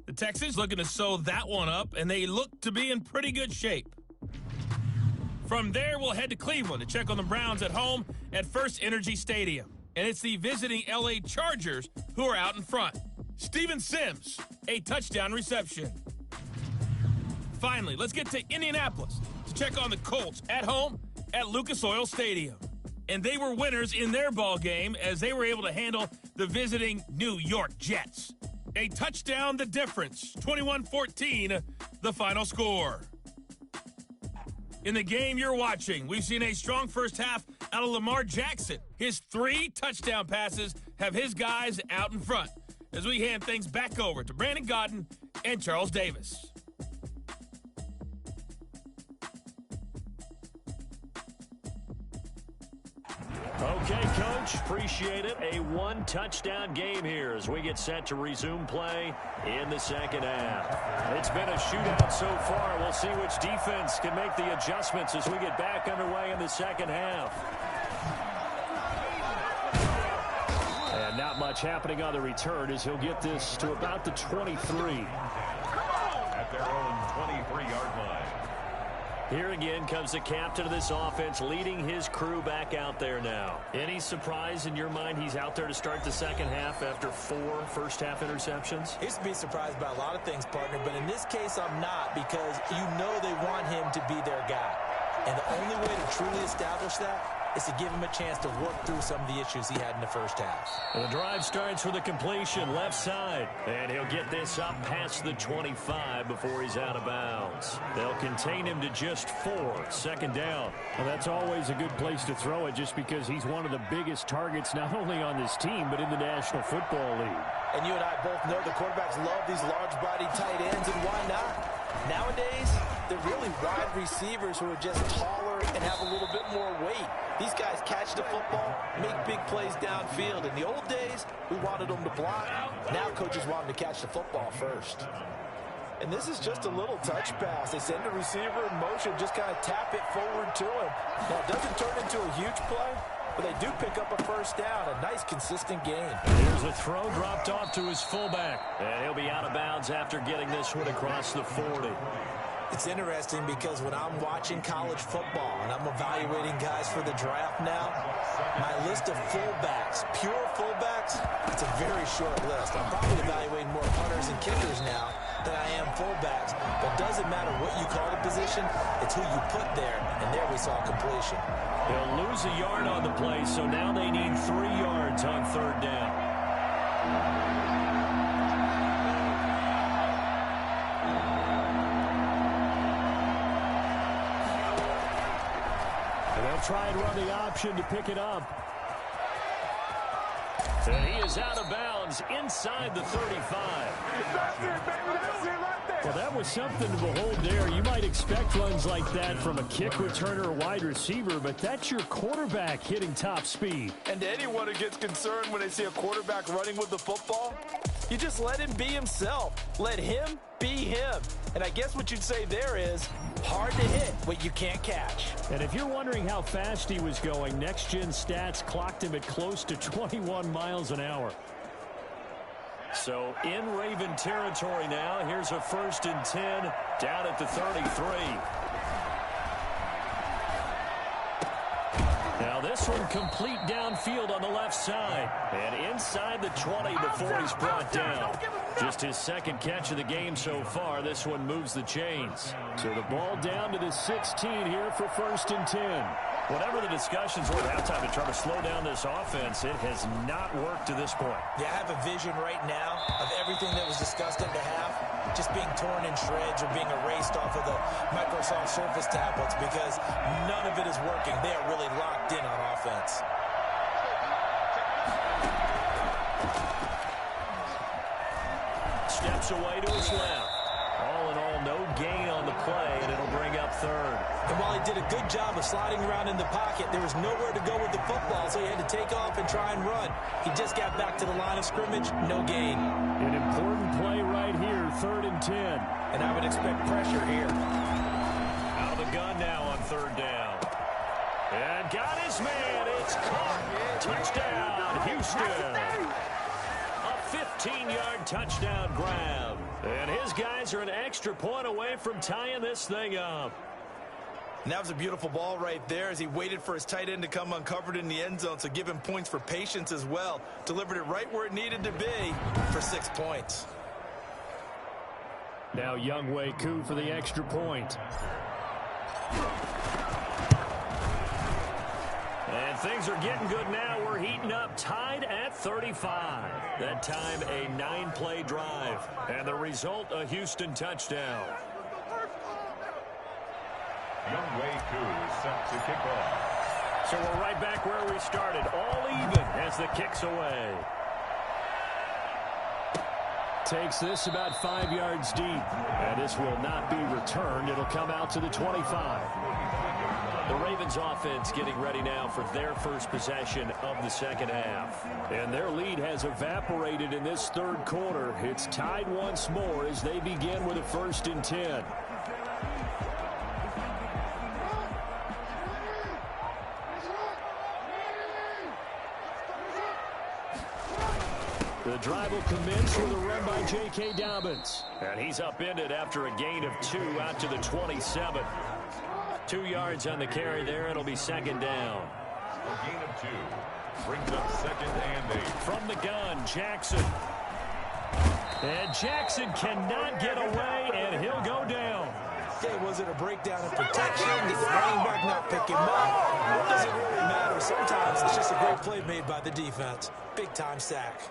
The Texans looking to sew that one up, and they look to be in pretty good shape. From there, we'll head to Cleveland to check on the Browns at home at First Energy Stadium. And it's the visiting LA Chargers who are out in front. Steven Sims, a touchdown reception. Finally, let's get to Indianapolis to check on the Colts at home at Lucas Oil Stadium. And they were winners in their ball game as they were able to handle the visiting New York Jets. A touchdown the difference, 21-14, the final score. In the game you're watching, we've seen a strong first half out of Lamar Jackson. His 3 touchdown passes have his guys out in front as we hand things back over to Brandon Godden and Charles Davis. Okay, Coach, appreciate it. A 1-touchdown game here as we get set to resume play in the second half. It's been a shootout so far. We'll see which defense can make the adjustments as we get back underway in the second half. And not much happening on the return as he'll get this to about the 23. At their own 23-yard line. Here again comes the captain of this offense, leading his crew back out there now. Any surprise in your mind he's out there to start the second half after 4 first-half interceptions? I used to be surprised by a lot of things, partner, but in this case I'm not, because you know they want him to be their guy. And the only way to truly establish that is to give him a chance to work through some of the issues he had in the first half. And the drive starts with a completion left side. And he'll get this up past the 25 before he's out of bounds. They'll contain him to just 4, second down. Well, that's always a good place to throw it just because he's one of the biggest targets not only on this team but in the National Football League. And you and I both know the quarterbacks love these large-bodied tight ends, and why not? Nowadays, they're really wide receivers who are just taller and have a little bit more weight. These guys catch the football, make big plays downfield. In the old days, we wanted them to block. Now coaches want them to catch the football first. And this is just a little touch pass. They send the receiver in motion, just kind of tap it forward to him. Now, it doesn't turn into a huge play, but they do pick up a first down. A nice, consistent gain. Here's a throw dropped off to his fullback. And he'll be out of bounds after getting this one across the 40. It's interesting because when I'm watching college football and I'm evaluating guys for the draft now, my list of fullbacks, pure fullbacks, it's a very short list. I'm probably evaluating more punters and kickers now than I am fullbacks. But it doesn't matter what you call the position, it's who you put there. And there we saw completion. They'll lose a yard on the play, so now they need 3 yards on third down. They'll try and run the option to pick it up. And he is out of bounds inside the 35. Well, that was something to behold there. You might expect runs like that from a kick returner or wide receiver, but that's your quarterback hitting top speed. And to anyone who gets concerned when they see a quarterback running with the football, you just let him be himself. Let him be him. And I guess what you'd say there is hard to hit what you can't catch. And if you're wondering how fast he was going, next-gen stats clocked him at close to 21 miles an hour. So in Raven territory now. Here's a 1st and 10 down at the 33. Now this one complete downfield on the left side. And inside the 20 before he's brought down. Just his second catch of the game so far. This one moves the chains. So the ball down to the 16 here for 1st and 10. Whatever the discussions were at halftime to try to slow down this offense, it has not worked to this point. Yeah, I have a vision right now of everything that was discussed at the half just being torn in shreds or being erased off of the Microsoft Surface tablets because none of it is working. They are really locked in on offense. Steps slips away to his left. All in all, no gain on the play, and it'll bring up third. And while he did a good job of sliding around in the pocket, there was nowhere to go with the football, so he had to take off and try and run. He just got back to the line of scrimmage, no gain. An important play right here, 3rd and 10. And I would expect pressure here. Out of the gun now on 3rd down. And got his man. It's caught. Touchdown, Houston. A 15-yard touchdown grab. And his guys are an extra point away from tying this thing up. And that was a beautiful ball right there as he waited for his tight end to come uncovered in the end zone, so give him points for patience as well. Delivered it right where it needed to be for 6 points. Now Younghoe Koo for the extra point. And things are getting good now. We're heating up, tied at 35. That time, a 9-play drive. And the result, a Houston touchdown. Younghoe Koo is set to kick off. So we're right back where we started. All even as the kick's away. Takes this about 5 yards deep. And this will not be returned. It'll come out to the 25. The Ravens offense getting ready now for their first possession of the second half. And their lead has evaporated in this 3rd quarter. It's tied once more as they begin with a 1st and 10. The drive will commence with a run by J.K. Dobbins. And he's upended after a gain of 2 out to the 27. 2 yards on the carry there. It'll be 2nd down. A gain of 2 brings up 2nd and 8. From the gun, Jackson. And Jackson cannot get away, and he'll go down. Okay, was it a breakdown in protection? Did the running back not pick him up? What does it really matter? Sometimes it's just a great play made by the defense. Big-time sack.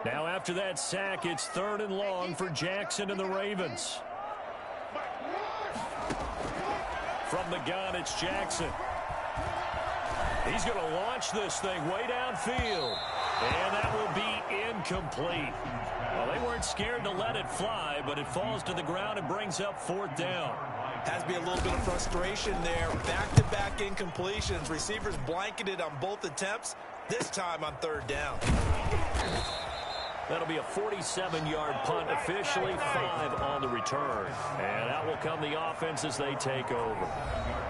Now after that sack, it's 3rd and long for Jackson and the Ravens. From the gun, it's Jackson. He's going to launch this thing way downfield. And that will be incomplete. Well, they weren't scared to let it fly, but it falls to the ground and brings up 4th down. Has to be a little bit of frustration there. Back-to-back incompletions. Receivers blanketed on both attempts, this time on 3rd down. That'll be a 47-yard punt, officially 5 on the return. And out will come the offense as they take over.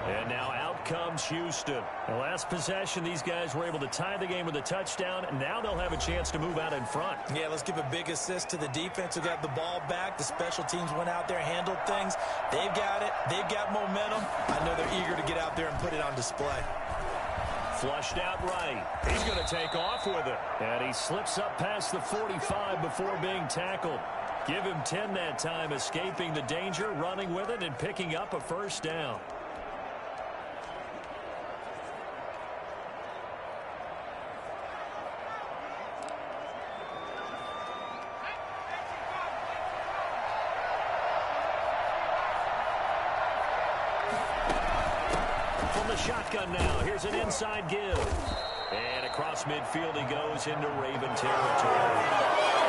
And now out comes Houston. The last possession, these guys were able to tie the game with a touchdown, and now they'll have a chance to move out in front. Yeah, let's give a big assist to the defense who got the ball back. The special teams went out there, handled things. They've got it. They've got momentum. I know they're eager to get out there and put it on display. Flushed out right. He's going to take off with it. And he slips up past the 45 before being tackled. Give him 10 that time, escaping the danger, running with it, and picking up a 1st down. Shotgun now. Here's an inside give. And across midfield he goes into Raven territory.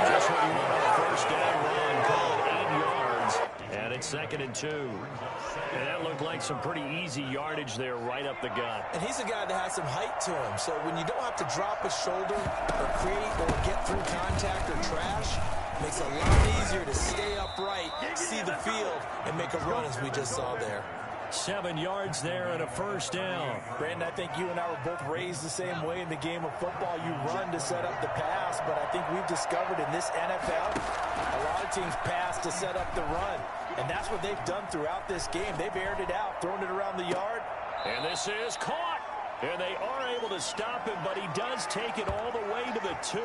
Just what you want on a 1st down run. Call it 8 yards. And it's 2nd and 2. And that looked like some pretty easy yardage there right up the gut. And he's a guy that has some height to him. So when you don't have to drop a shoulder or create or get through contact or trash, it makes it a lot easier to stay upright, see the field, and make a run as we just saw there. 7 yards there and a 1st down. Brandon, I think you and I were both raised the same way in the game of football. You run to set up the pass, but I think we've discovered in this NFL, a lot of teams pass to set up the run. And that's what they've done throughout this game. They've aired it out, thrown it around the yard. And this is caught. And they are able to stop him, but he does take it all the way to the 2.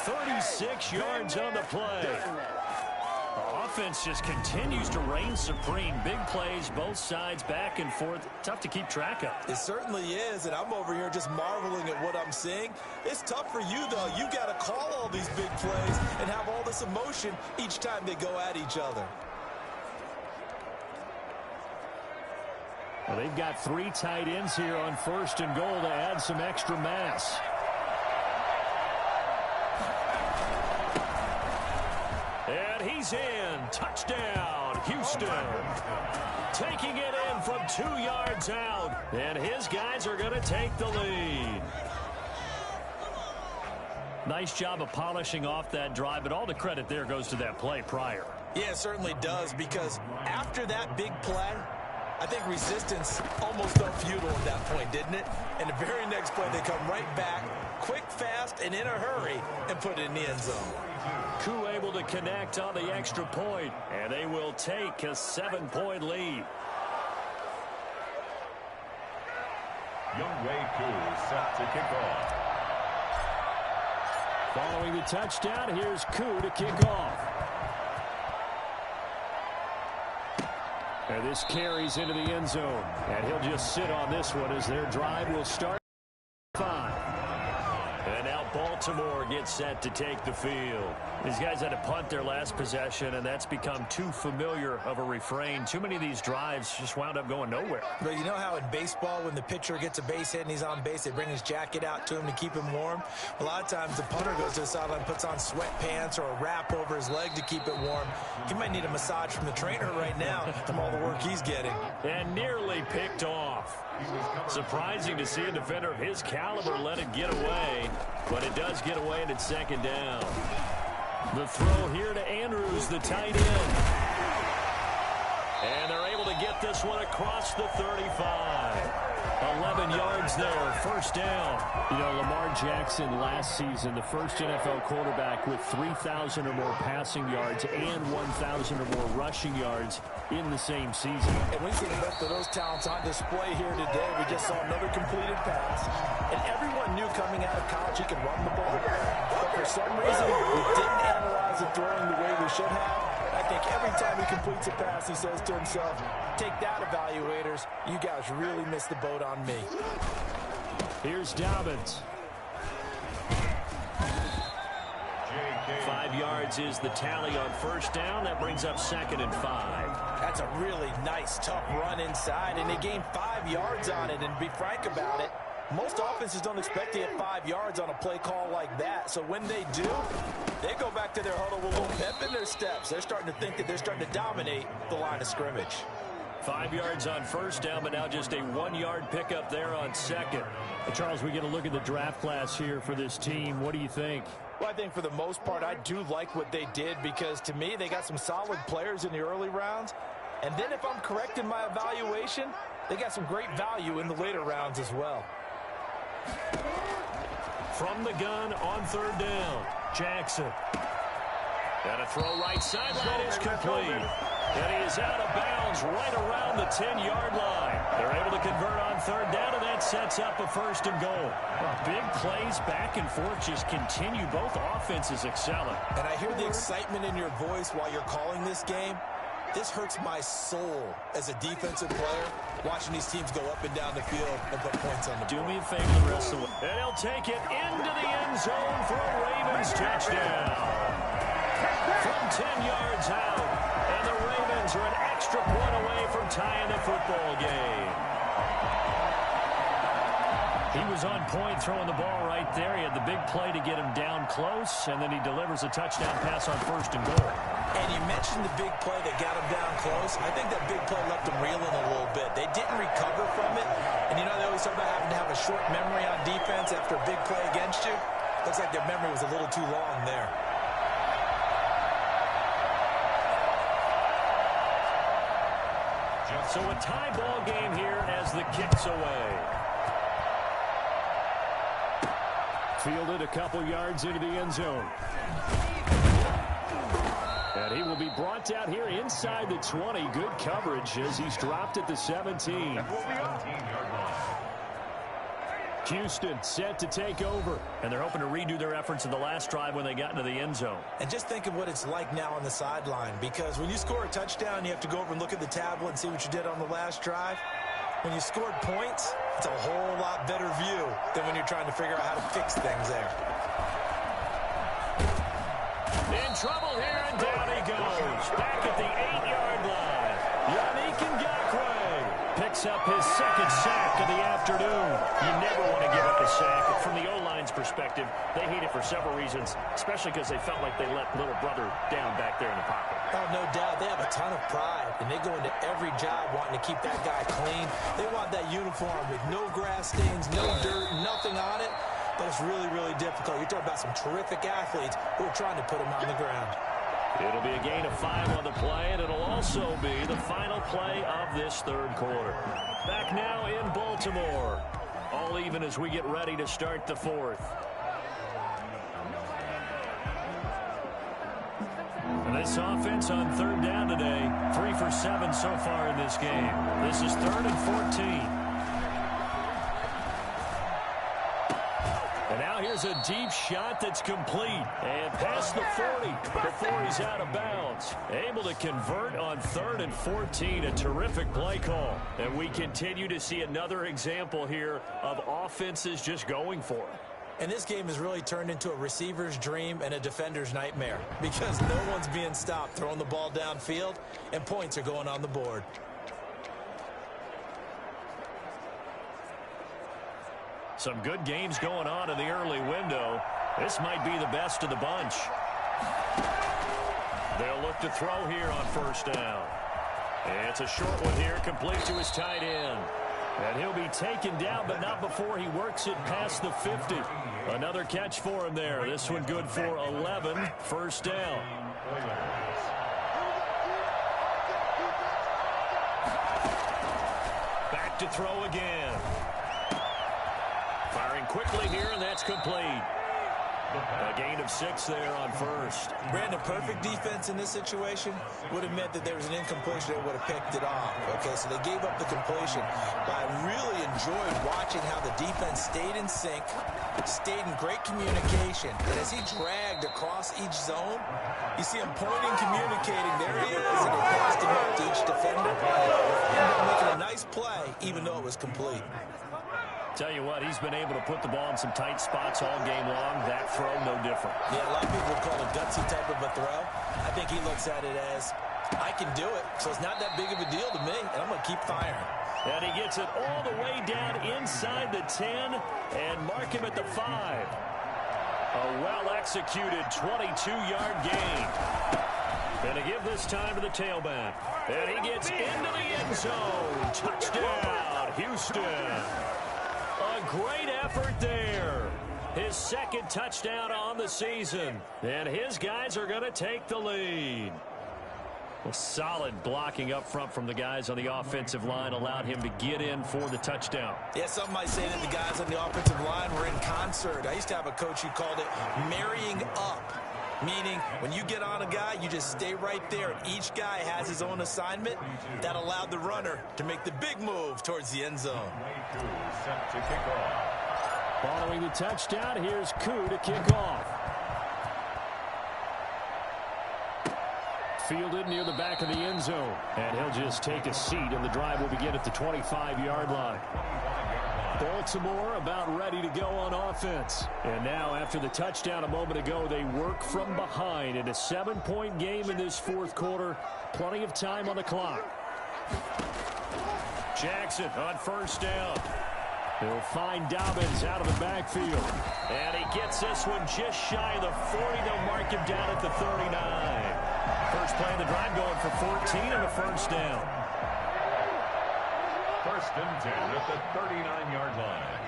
36 yards on the play. Offense just continues to reign supreme. Big plays, both sides, back and forth. Tough to keep track of. It certainly is, and I'm over here just marveling at what I'm seeing. It's tough for you, though. You got to call all these big plays and have all this emotion each time they go at each other. Well, they've got 3 tight ends here on 1st and goal to add some extra mass. And And he's in. Touchdown, Houston. Taking it in from 2 yards out. And his guys are going to take the lead. Nice job of polishing off that drive, but all the credit there goes to that play prior. Yeah, it certainly does, because after that big play, I think resistance almost felt futile at that point, didn't it? And the very next play, they come right back, quick, fast, and in a hurry, and put it in the end zone. Koo able to connect on the extra point, and they will take a 7-point lead. Younghoe Koo is set to kick off. Following the touchdown, here's Koo to kick off. And this carries into the end zone. And he'll just sit on this one as their drive will start 5. And now Baltimore gets set to take the field. These guys had to punt their last possession, and that's become too familiar of a refrain. Too many of these drives just wound up going nowhere. But you know how in baseball, when the pitcher gets a base hit and he's on base, they bring his jacket out to him to keep him warm? A lot of times the punter goes to the sideline, puts on sweatpants or a wrap over his leg to keep it warm. He might need a massage from the trainer right now from all the work he's getting. And nearly picked off. Surprising to see a defender of his caliber let it get away, but it does get away and it's second down. The throw here to Andrews, the tight end. And they're able to get this one across the 35. 11 yards there, first down. You know, Lamar Jackson last season, the first NFL quarterback with 3,000 or more passing yards and 1,000 or more rushing yards in the same season. And we see the best of those talents on display here today. We just saw another completed pass. And everyone knew coming out of college he could run the ball. But for some reason, we didn't analyze the throwing the way we should have. I think every time he completes a pass, he says to himself, take that, evaluators. You guys really missed the boat on me. Here's Dobbins. 5 yards is the tally on first down. That brings up 2nd and 5. That's a really nice, tough run inside, and they gained 5 yards on it. And to be frank about it, most offenses don't expect to get 5 yards on a play call like that. So when they do, they go back to their huddle with a little pep in their steps. They're starting to think that they're starting to dominate the line of scrimmage. 5 yards on first down, but now just a 1-yard pickup there on second. Hey, Charles, we get a look at the draft class here for this team. What do you think? Well, I think for the most part, I do like what they did, because to me, they got some solid players in the early rounds. And then if I'm correct in my evaluation, they got some great value in the later rounds as well. From the gun on third down, Jackson. And a throw right sideline is complete. And he is out of bounds right around the 10-yard line. They're able to convert on third down, and that sets up a 1st and goal. Big plays back and forth just continue. Both offenses excelling. And I hear the excitement in your voice while you're calling this game. This hurts my soul as a defensive player, watching these teams go up and down the field and put points on the board. Do me a favor the rest of the way. And he'll take it into the end zone for a Ravens touchdown. From 10 yards out. And the Ravens are an extra point away from tying the football game. He was on point throwing the ball right there. He had the big play to get him down close, and then he delivers a touchdown pass on 1st and goal. And you mentioned the big play that got him down close. I think that big play left him reeling a little bit. They didn't recover from it. And you know, they always talk about having to have a short memory on defense after a big play against you. Looks like their memory was a little too long there. So a tie ball game here as the kick's away. Fielded a couple yards into the end zone. And he will be brought down here inside the 20. Good coverage as he's dropped at the 17. Houston set to take over. And they're hoping to redo their efforts in the last drive when they got into the end zone. And just think of what it's like now on the sideline, because when you score a touchdown, you have to go over and look at the tablet and see what you did on the last drive. When you scored points, it's a whole lot better view than when you're trying to figure out how to fix things there. In trouble here, and down he goes. Back at the 8-yard line. Yannick Ngakoue picks picks up his second sack of the afternoon. You never want to give up a sack. From the O-line's perspective, they hate it for several reasons, especially because they felt like they let little brother down back there in the pocket. Oh, no doubt. They have a ton of pride, and they go into every job wanting to keep that guy clean. They want that uniform with no grass stains, no dirt, nothing on it. But it's really, really difficult. You're talking about some terrific athletes who are trying to put him on the ground. It'll be a gain of 5 on the play, and it'll also be the final play of this third quarter. Back now in Baltimore. All even as we get ready to start the fourth. This offense on third down today, 3 for 7 so far in this game. This is 3rd and 14. And now here's a deep shot that's complete. And past the 40 before he's out of bounds. Able to convert on 3rd and 14. A terrific play call. And we continue to see another example here of offenses just going for it. And this game has really turned into a receiver's dream and a defender's nightmare because no one's being stopped throwing the ball downfield, and points are going on the board. Some good games going on in the early window. This might be the best of the bunch. They'll look to throw here on first down. It's a short one here, complete to his tight end. And he'll be taken down, but not before he works it past the 50. Another catch for him there. This one good for 11. First down. Back to throw again. Firing quickly here, and that's complete. A gain of 6 there on first. Brandon, perfect defense in this situation would have meant that there was an incompletion that would have picked it off. Okay, so they gave up the completion. But I really enjoyed watching how the defense stayed in sync, stayed in great communication. And as he dragged across each zone, you see him pointing, communicating. There he is, and he passed him up to each defender. Making a nice play, even though it was complete. Tell you what, he's been able to put the ball in some tight spots all game long. That throw, no different. Yeah, a lot of people would call it a gutsy type of a throw. I think he looks at it as, I can do it, so it's not that big of a deal to me, and I'm going to keep firing. And he gets it all the way down inside the 10 and mark him at the 5. A well-executed 22-yard gain. And to give this time to the tailback. And he gets into the end zone. Touchdown, Houston. A great effort there. His second touchdown on the season. And his guys are going to take the lead. Well, solid blocking up front from the guys on the offensive line allowed him to get in for the touchdown. Yeah, some might say that the guys on the offensive line were in concert. I used to have a coach who called it marrying up. Meaning, when you get on a guy, you just stay right there. And each guy has his own assignment. That allowed the runner to make the big move towards the end zone. Following the touchdown, here's Koo to kick off. Fielded near the back of the end zone. And he'll just take a seat, and the drive will begin at the 25-yard line. Baltimore about ready to go on offense. And now, after the touchdown a moment ago, they work from behind in a 7-point game in this fourth quarter. Plenty of time on the clock. Jackson on first down. He'll find Dobbins out of the backfield. And he gets this one just shy of the 40. They'll mark him down at the 39. First play of the drive going for 14 and a first down. First and 10 at the 39-yard line.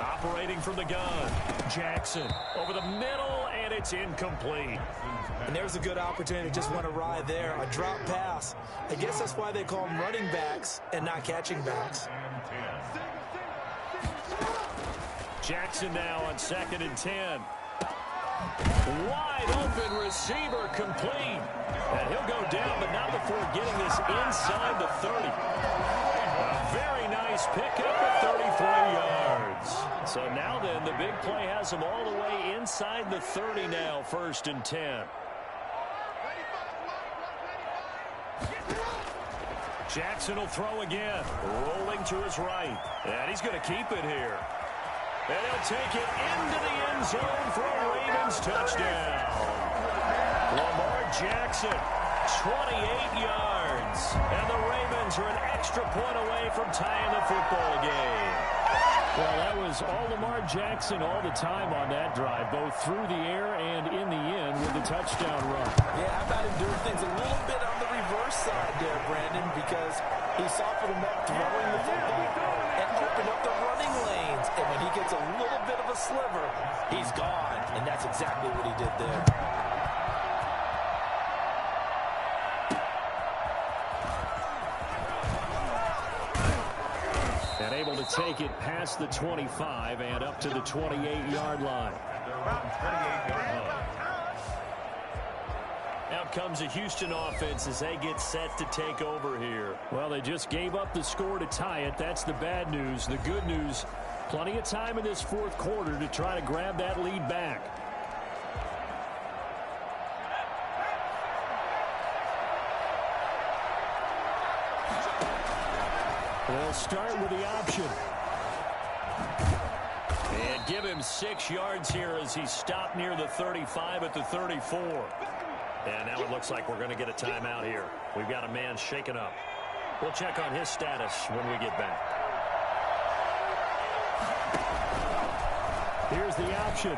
Operating from the gun. Jackson over the middle, and it's incomplete. And there's a good opportunity to just want to ride there. A drop pass. I guess that's why they call them running backs and not catching backs. Jackson now on 2nd and 10. Wide open receiver complete. And he'll go down, but not before getting this inside the 30. A very nice pickup at 33 yards. So now then, the big play has him all the way inside the 30 now, 1st and 10. Jackson will throw again. Rolling to his right. And he's going to keep it here. And he'll take it into the end zone for a Ravens touchdown. Lamar Jackson 28 yards. And the Ravens are an extra point away from tying the football game. Well, that was all Lamar Jackson all the time on that drive, both through the air and in the end with the touchdown run. Yeah, how about him doing things a little bit on the reverse side there, Brandon, because he softened him up throwing the football and opened up the running lanes. And when he gets a little bit of a sliver, he's gone. And that's exactly what he did there. And able to take it past the 25 and up to the 28-yard line. Out comes a Houston offense as they get set to take over here. Well, they just gave up the score to tie it. That's the bad news. The good news, plenty of time in this fourth quarter to try to grab that lead back. They'll start with the option. And give him 6 yards here as he stopped near the 35 at the 34. And now it looks like we're going to get a timeout here. We've got a man shaken up. We'll check on his status when we get back. Here's the option.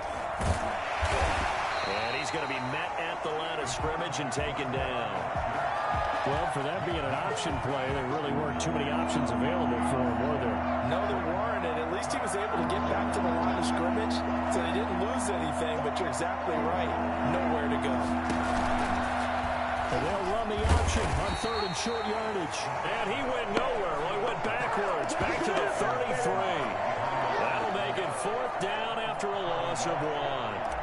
And he's going to be met at the line of scrimmage and taken down. Well, for that being an option play, there really weren't too many options available for him, were there? No, there weren't, and at least he was able to get back to the line of scrimmage, so he didn't lose anything, but you're exactly right. Nowhere to go. And they'll run the option on third and short yardage. And he went nowhere. Well, he went backwards, back to the 33. That'll make it fourth down after a loss of 1.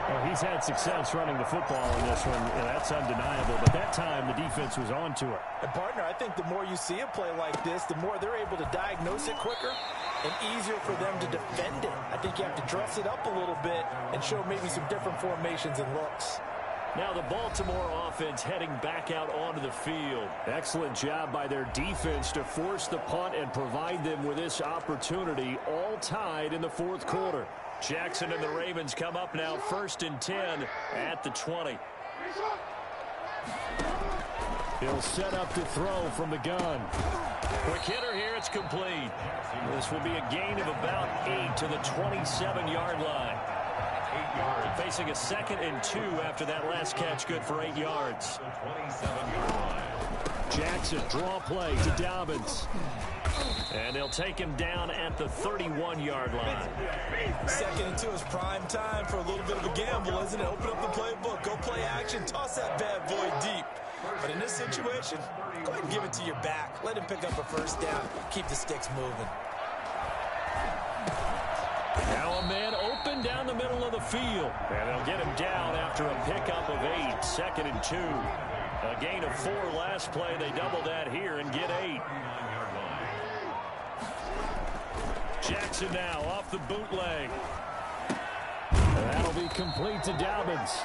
Well, he's had success running the football in this one. That's undeniable. But that time, the defense was on to it. And, partner, I think the more you see a play like this, the more they're able to diagnose it quicker and easier for them to defend it. I think you have to dress it up a little bit and show maybe some different formations and looks. Now the Baltimore offense heading back out onto the field. Excellent job by their defense to force the punt and provide them with this opportunity, all tied in the fourth quarter. Jackson and the Ravens come up now, 1st and 10 at the 20. He'll set up to throw from the gun. Quick hitter here, it's complete. This will be a gain of about 8 to the 27-yard line. Facing a 2nd and 2 after that last catch, good for 8 yards. Jackson, draw play to Dobbins. And they'll take him down at the 31-yard line. 2nd and 2 is prime time for a little bit of a gamble, isn't it? Open up the playbook, go play action, toss that bad boy deep. But in this situation, go ahead and give it to your back. Let him pick up a first down. Keep the sticks moving. Now a man open down the middle of the field. And they'll get him down after a pickup of 8, 2nd and 2. A gain of 4 last play. They double that here and get 8. Jackson now off the bootleg. And that'll be complete to Dobbins.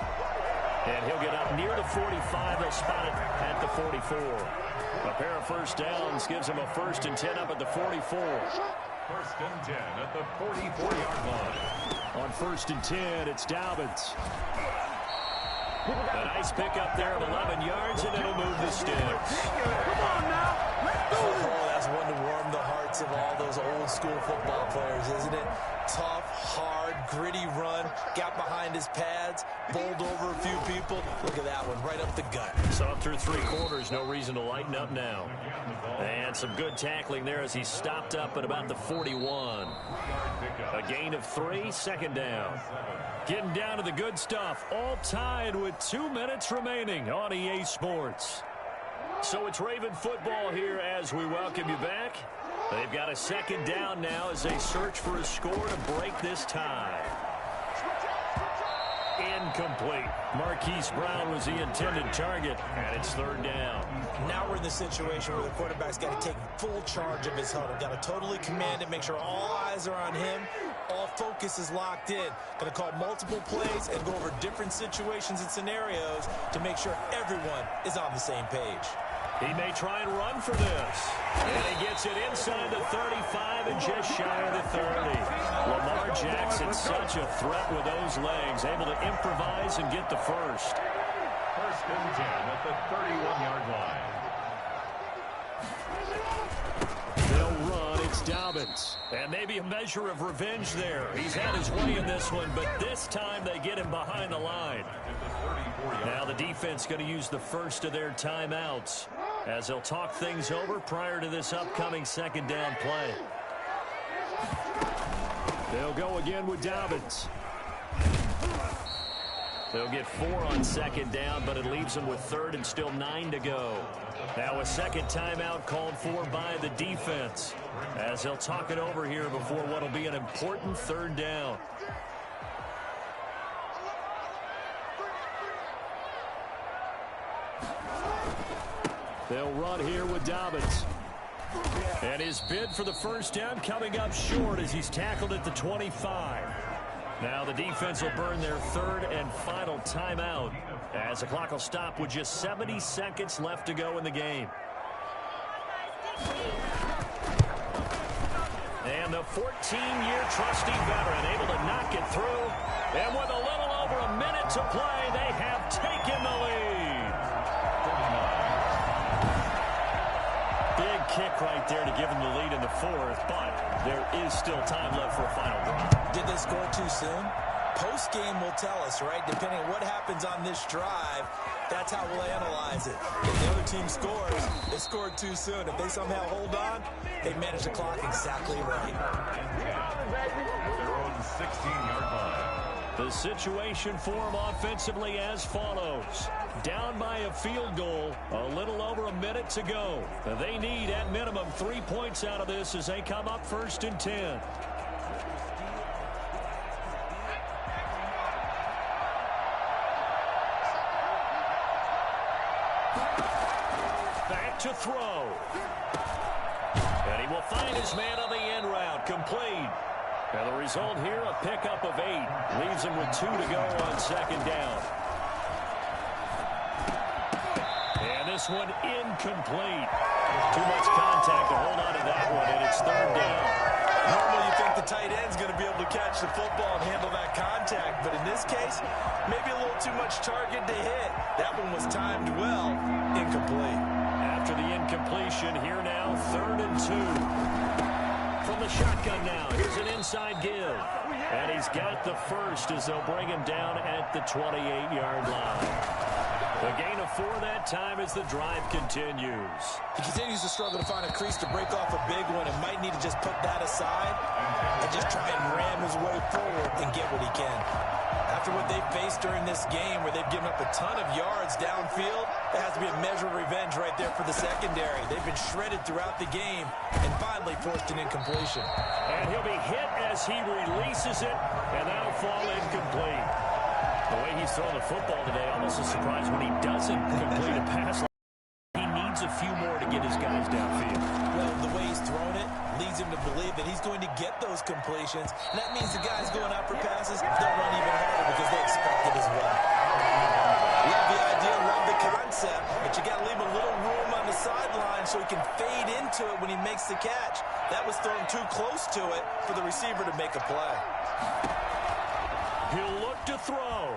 And he'll get up near the 45. They'll spot it at the 44. A pair of first downs gives him a 1st and 10 up at the 44. 1st and 10 at the 44-yard line. On 1st and 10, it's Dobbins. A nice pickup there of 11 yards, and it'll move the sticks. Come on now, let's do this. Oh, that's one to warm the hearts of all those old school football players, isn't it? Tough, hard, gritty run, got behind his pads, bowled over a few people. Look at that one, right up the gut. Saw through 3 quarters, no reason to lighten up now. And some good tackling there as he stopped up at about the 41. A gain of 3, 2nd down. Getting down to the good stuff, all tied with 2 minutes remaining on EA Sports. So it's Raven football here as we welcome you back. They've got a 2nd down now as they search for a score to break this tie. Incomplete. Marquise Brown was the intended target, and it's 3rd down. Now we're in the situation where the quarterback's got to take full charge of his huddle. Got to totally command it, make sure all eyes are on him. All focus is locked in. Got to call multiple plays and go over different situations and scenarios to make sure everyone is on the same page. He may try and run for this. And he gets it inside the 35 and just shy of the 30. Lamar Jackson, such a threat with those legs, able to improvise and get the first. First and 10 at the 31-yard line. They'll run. It's Dobbins. And maybe a measure of revenge there. He's had his way in this one, but this time they get him behind the line. Now the defense going to use the first of their timeouts as they'll talk things over prior to this upcoming second down play. They'll go again with Dobbins. They'll get 4 on second down, but it leaves them with third and still 9 to go. Now a second timeout called for by the defense as they'll talk it over here before what will be an important third down. They'll run here with Dobbins. And his bid for the first down coming up short as he's tackled at the 25. Now the defense will burn their third and final timeout as the clock will stop with just 70 seconds left to go in the game. And the 14-year trusty veteran able to knock it through. And with a little over a minute to play, they have taken the lead. Big kick right there to give them the lead in the fourth, but there is still time left for a final drive. Did they score too soon? Post-game will tell us, right? Depending on what happens on this drive, that's how we'll analyze it. If the other team scores, they scored too soon. If they somehow hold on, they manage the clock exactly right. They're on the 16-yard line. The situation for them offensively as follows. Down by a field goal, a little over a minute to go. They need at minimum 3 points out of this as they come up first and 10. Back to throw. And he will find his man on the end route, complete. And the result here, a pickup of 8. Leaves him with 2 to go on second down. And this one incomplete. Too much contact to hold on to that one, and it's third down. Normally you think the tight end's going to be able to catch the football and handle that contact, but in this case, maybe a little too much target to hit. That one was timed well, incomplete. After the incompletion, here now, third and 2. From the shotgun now, here's an inside give. And he's got the first as they'll bring him down at the 28-yard line. The gain of 4 that time as the drive continues. He continues to struggle to find a crease to break off a big one and might need to just put that aside and just try and ram his way forward and get what he can. After what they've faced during this game where they've given up a ton of yards downfield, there has to be a measure of revenge right there for the secondary. They've been shredded throughout the game and finally forced an incompletion. And he'll be hit as he releases it, and that'll fall incomplete. The way he's throwing the football today, almost a surprise when he doesn't complete a pass. He needs a few more to get his guys downfield. Well, the way he's thrown it leads him to believe that he's going to get those completions. And that means the guys going out for passes, they'll run even harder because they expect it as well. Love the idea, love the concept, but you got to leave a little room on the sideline so he can fade into it when he makes the catch. That was thrown too close to it for the receiver to make a play. He'll look to throw.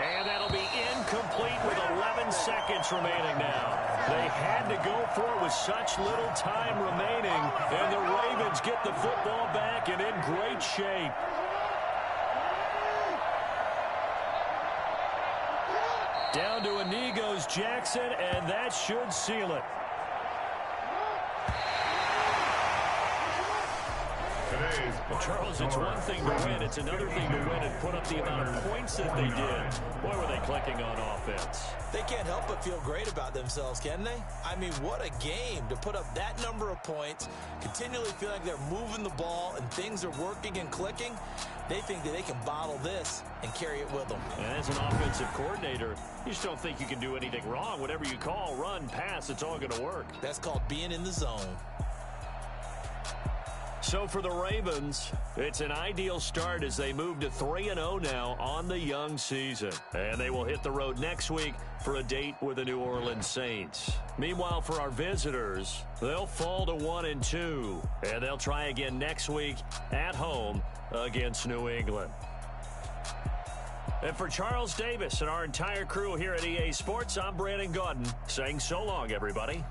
And that'll be incomplete with 11 seconds remaining now. They had to go for it with such little time remaining, and the Ravens get the football back and in great shape. Down to a knee goes Jackson, and that should seal it. Well, Charles, it's one thing to win. It's another thing to win and put up the amount of points that they did. Boy, were they clicking on offense. They can't help but feel great about themselves, can they? I mean, what a game to put up that number of points, continually feel like they're moving the ball and things are working and clicking. They think that they can bottle this and carry it with them. And as an offensive coordinator, you just don't think you can do anything wrong. Whatever you call, run, pass, it's all going to work. That's called being in the zone. So for the Ravens, it's an ideal start as they move to 3-0 now on the young season. And they will hit the road next week for a date with the New Orleans Saints. Meanwhile, for our visitors, they'll fall to 1-2. And they'll try again next week at home against New England. And for Charles Davis and our entire crew here at EA Sports, I'm Brandon Gaudin saying so long, everybody.